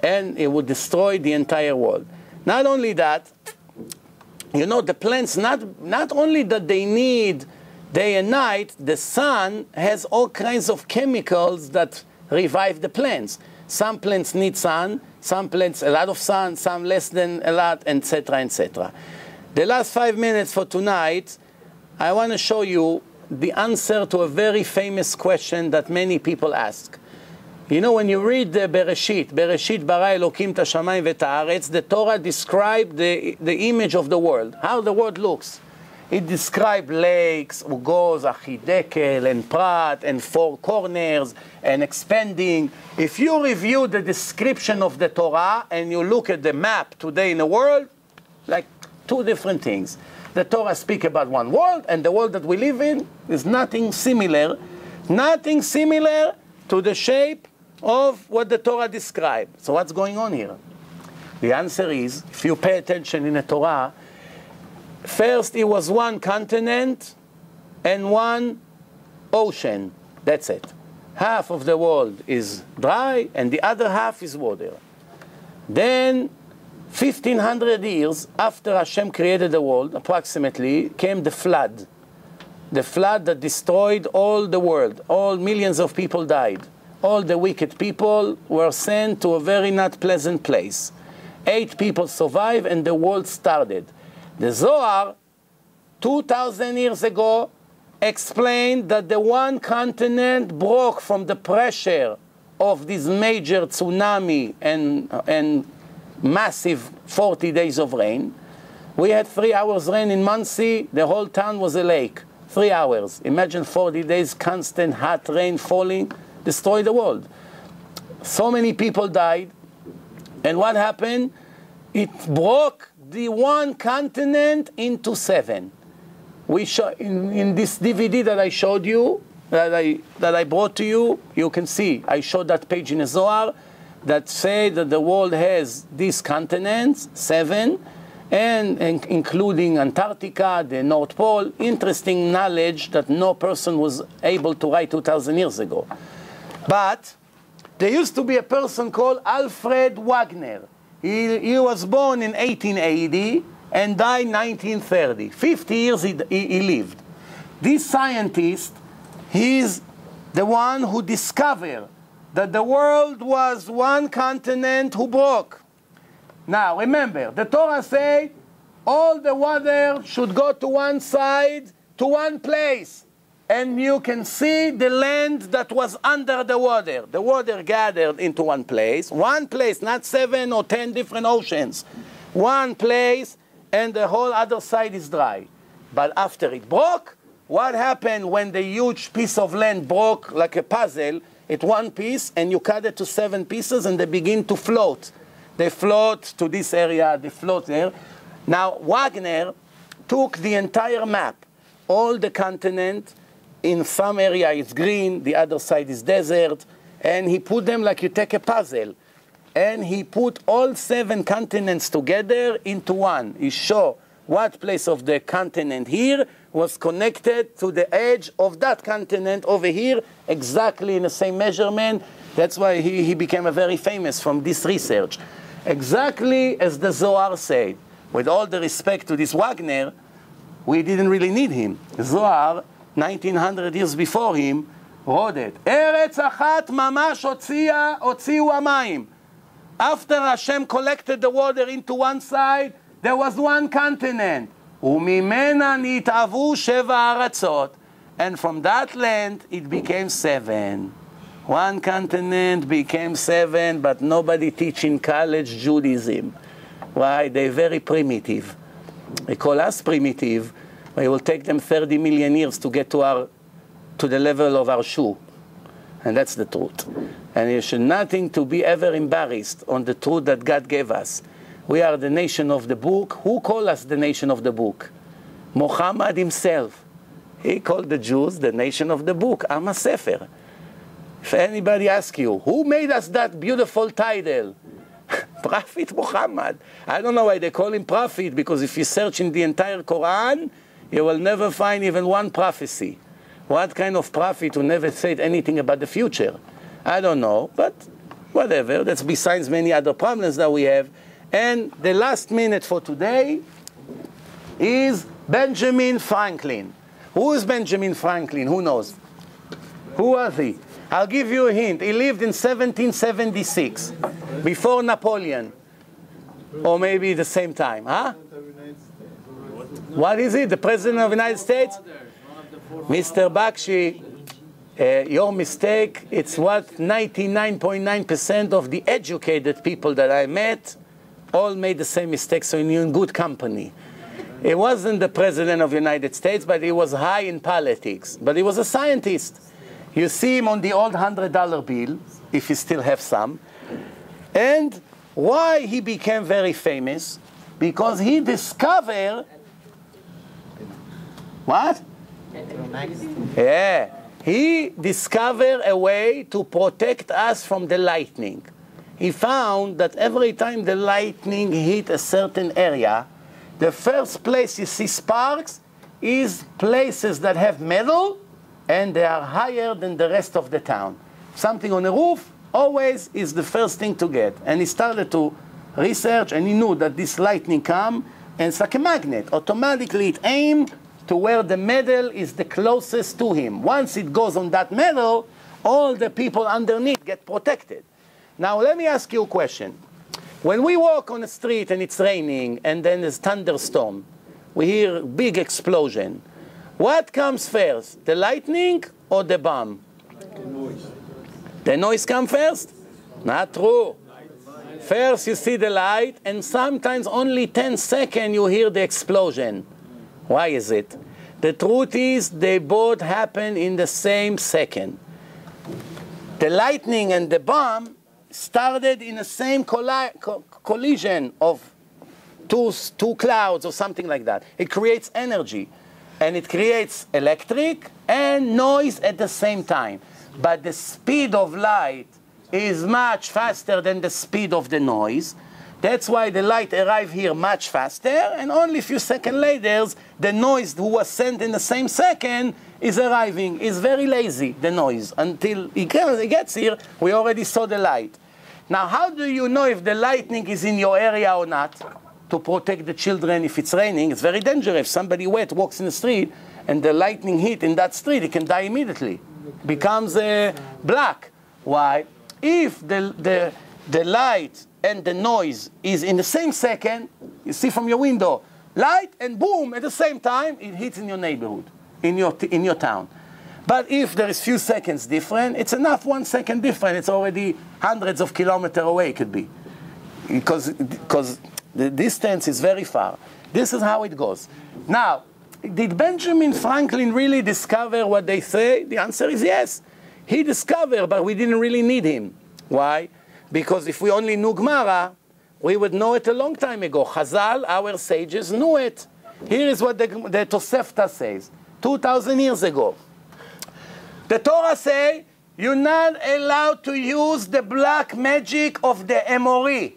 And it would destroy the entire world. Not only that, the plants, not only that they need day and night, the sun has all kinds of chemicals that revive the plants. Some plants need sun, some plants a lot of sun, some less than a lot, etc., etc. The last 5 minutes for tonight, I want to show you the answer to a very famous question that many people ask. When you read the Bereshit bara Elokim ta shamayim v'et haaretz, the Torah describes the image of the world, how the world looks. It describes lakes, ugos, achidekel, and prat, and four corners, and expanding. If you review the description of the Torah and you look at the map today in the world, like two different things. The Torah speaks about one world, and the world that we live in is nothing similar to the shape of what the Torah describes. So what's going on here? The answer is, if you pay attention in the Torah, first it was one continent and one ocean. That's it. Half of the world is dry and the other half is water. Then 1500 years after Hashem created the world, approximately, came the flood. The flood that destroyed all the world. All millions of people died. All the wicked people were sent to a very not pleasant place. 8 people survived and the world started. The Zohar, 2,000 years ago, explained that the one continent broke from the pressure of this major tsunami and massive 40 days of rain. We had 3 hours rain in Muncie. The whole town was a lake. 3 hours. Imagine 40 days constant hot rain falling, destroyed the world. So many people died. And what happened? It broke the one continent into 7. We show in this DVD that I showed you, that I brought to you, you can see I showed that page in the Zohar that say that the world has these continents, 7, and including Antarctica, the North Pole. Interesting knowledge that no person was able to write 2,000 years ago. But there used to be a person called Alfred Wagner. He was born in 1880 and died in 1930. 50 years he lived. This scientist, he's the one who discovered that the world was one continent who broke. Now, remember, the Torah says all the water should go to one side, to one place. And you can see the land that was under the water. The water gathered into one place, not 7 or 10 different oceans. One place, and the whole other side is dry. But after it broke, what happened when the huge piece of land broke like a puzzle? It's one piece, and you cut it to 7 pieces, and they begin to float. They float to this area, they float there. Now, Wagner took the entire map, all the continent. In some area it's green, the other side is desert, and he put them like you take a puzzle. And he put all 7 continents together into one. He showed what place of the continent here was connected to the edge of that continent over here, exactly in the same measurement. That's why he became a very famous from this research. Exactly as the Zohar said. With all the respect to this Wagner, we didn't really need him. Zohar, 1900 years before him, wrote it. Eretz achat mamash otziu hamayim. After Hashem collected the water into one side, there was one continent. Umimena nitavu sheva aratzot. And from that land, it became 7. One continent became 7, but nobody teaching college Judaism. Why? They're very primitive. They call us primitive. It will take them 30 million years to get to the level of our shoe. And that's the truth. And you should nothing to be ever embarrassed on the truth that God gave us. We are the nation of the book. Who called us the nation of the book? Muhammad himself. He called the Jews the nation of the book, Am HaSefer. If anybody asks you, who made us that beautiful title? Prophet Muhammad. I don't know why they call him prophet, because if you search in the entire Quran, you will never find even one prophecy. What kind of prophet who never said anything about the future? I don't know, but whatever. That's besides many other problems that we have. And the last minute for today is Benjamin Franklin. Who is Benjamin Franklin? Who knows? Who was he? I'll give you a hint. He lived in 1776, before Napoleon. Or maybe the same time, huh? What is it? The President of the United States? Mr. Bakshi, your mistake. It's what 99.9% of the educated people that I met all made the same mistake, so you're in good company. He wasn't the President of the United States, but he was high in politics. But he was a scientist. You see him on the old $100 bill, if you still have some. And why he became very famous? Because he discovered... What? Yeah. He discovered a way to protect us from the lightning. He found that every time the lightning hit a certain area, the first place you see sparks is places that have metal, and they are higher than the rest of the town. Something on the roof always is the first thing to get. And he started to research, and he knew that this lightning come, and it's like a magnet. Automatically it aims to where the metal is the closest to him. Once it goes on that metal, all the people underneath get protected. Now let me ask you a question. When we walk on the street and it's raining and then there's thunderstorm, we hear big explosion. What comes first, the lightning or the bomb? The noise. The noise comes first? Not true. First you see the light, and sometimes only 10 seconds you hear the explosion. Why is it? The truth is they both happen in the same second. The lightning and the bomb started in the same collision of two clouds or something like that. It creates energy. And it creates electric and noise at the same time. But the speed of light is much faster than the speed of the noise. That's why the light arrives here much faster, and only a few seconds later, the noise who was sent in the same second is arriving. It's very lazy, the noise. Until he gets here, we already saw the light. Now, how do you know if the lightning is in your area or not? To protect the children if it's raining, it's very dangerous. If somebody wet walks in the street and the lightning hit in that street, he can die immediately. Becomes black. Why? If the light and the noise is in the same second, you see from your window, light and boom, at the same time, it hits in your neighborhood, in your town. But if there is few seconds different, it's enough 1 second different. It's already hundreds of kilometers away, it could be. Because the distance is very far. This is how it goes. Now, did Benjamin Franklin really discover what they say? The answer is yes. He discovered, but we didn't really need him. Why? Because if we only knew Gemara, we would know it a long time ago. Chazal, our sages, knew it. Here is what the Tosefta says, 2,000 years ago. The Torah says, you're not allowed to use the black magic of the Emori.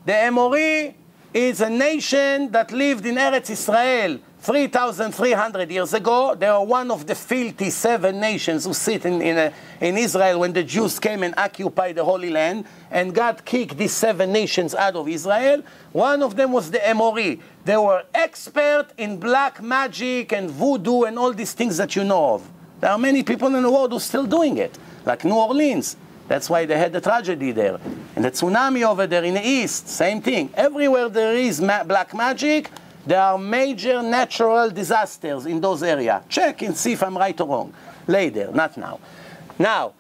The Emori is a nation that lived in Eretz Israel 3,300 years ago. They are one of the filthy 7 nations who sit in Israel when the Jews came and occupied the Holy Land, and God kicked these 7 nations out of Israel. One of them was the Emori. They were expert in black magic and voodoo and all these things that you know of. There are many people in the world who are still doing it, like New Orleans. That's why they had the tragedy there. And the tsunami over there in the east, same thing. Everywhere there is black magic, there are major natural disasters in those areas. Check and see if I'm right or wrong. Later, not now. Now,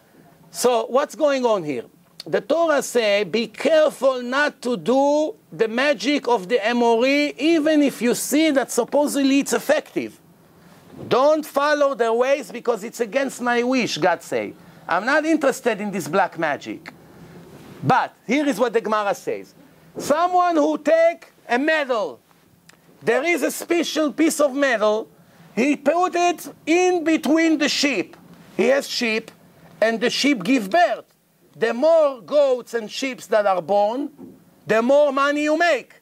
So what's going on here? The Torah say, be careful not to do the magic of the Emori, even if you see that supposedly it's effective. Don't follow their ways because it's against my wish, God say. I'm not interested in this black magic. But here is what the Gemara says. Someone who take a medal, there is a special piece of metal, he put it in between the sheep. He has sheep, and the sheep give birth. The more goats and sheep that are born, the more money you make.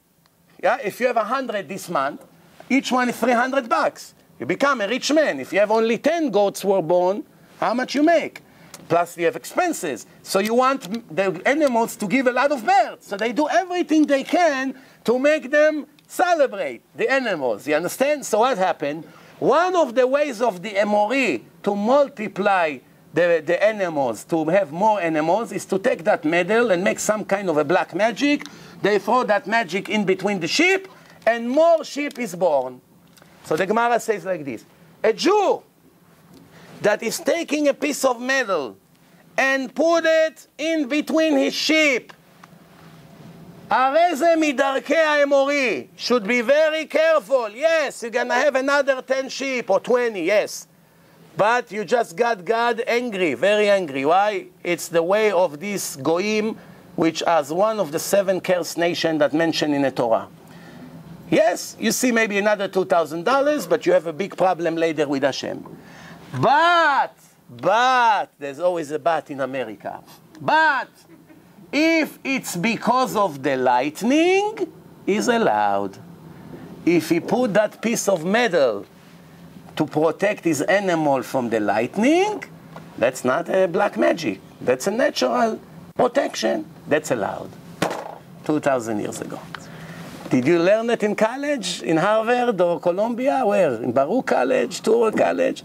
Yeah? If you have 100 this month, each one is $300. You become a rich man. If you have only 10 goats were born, how much you make? Plus you have expenses. So you want the animals to give a lot of birth. So they do everything they can to make them celebrate, the animals. You understand? So what happened? One of the ways of the Emori to multiply the animals, to have more animals, is to take that medal and make some kind of a black magic. They throw that magic in between the sheep, and more sheep is born. So the Gemara says like this. A Jew that is taking a piece of metal and put it in between his sheep, הרי זה מדרכי האמורי, should be very careful. Yes, you're going to have another 10 sheep or 20, yes. But you just got God angry, very angry. Why? It's the way of this Goyim, which is one of the 7 cursed nations that mentioned in the Torah. Yes, you see maybe another $2,000, but you have a big problem later with Hashem. But, there's always a but in America. But, if it's because of the lightning, is allowed. If he put that piece of metal to protect his animal from the lightning, that's not a black magic. That's a natural protection. That's allowed. 2,000 years ago. Did you learn it in college, in Harvard or Columbia? Where? In Baruch College, Torah College?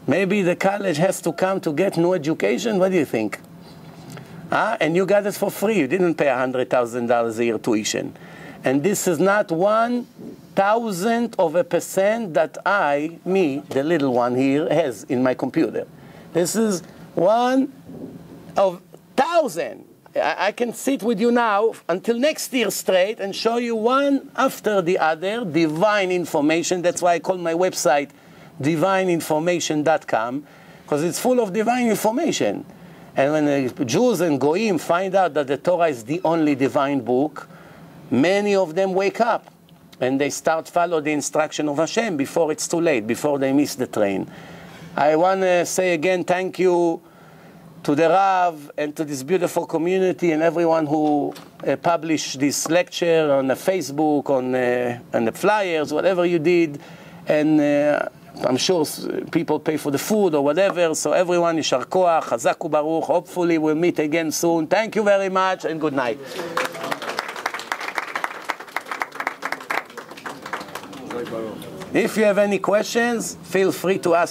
Maybe the college has to come to get new education? What do you think? And you got it for free. You didn't pay $100,000 a year tuition. And this is not 1,000% that me, the little one here, has in my computer. This is 1,000. I can sit with you now until next year straight and show you one after the other, divine information. That's why I call my website divineinformation.com, because it's full of divine information. And when the Jews and Goyim find out that the Torah is the only divine book, many of them wake up and they start follow the instruction of Hashem before it's too late, before they miss the train. I want to say again thank you to the Rav and to this beautiful community and everyone who published this lecture on the Facebook, on the flyers, whatever you did. And I'm sure people pay for the food or whatever. So everyone, Yishar Koach, Chazak u'Baruch. Hopefully we'll meet again soon. Thank you very much and good night. If you have any questions, feel free to ask.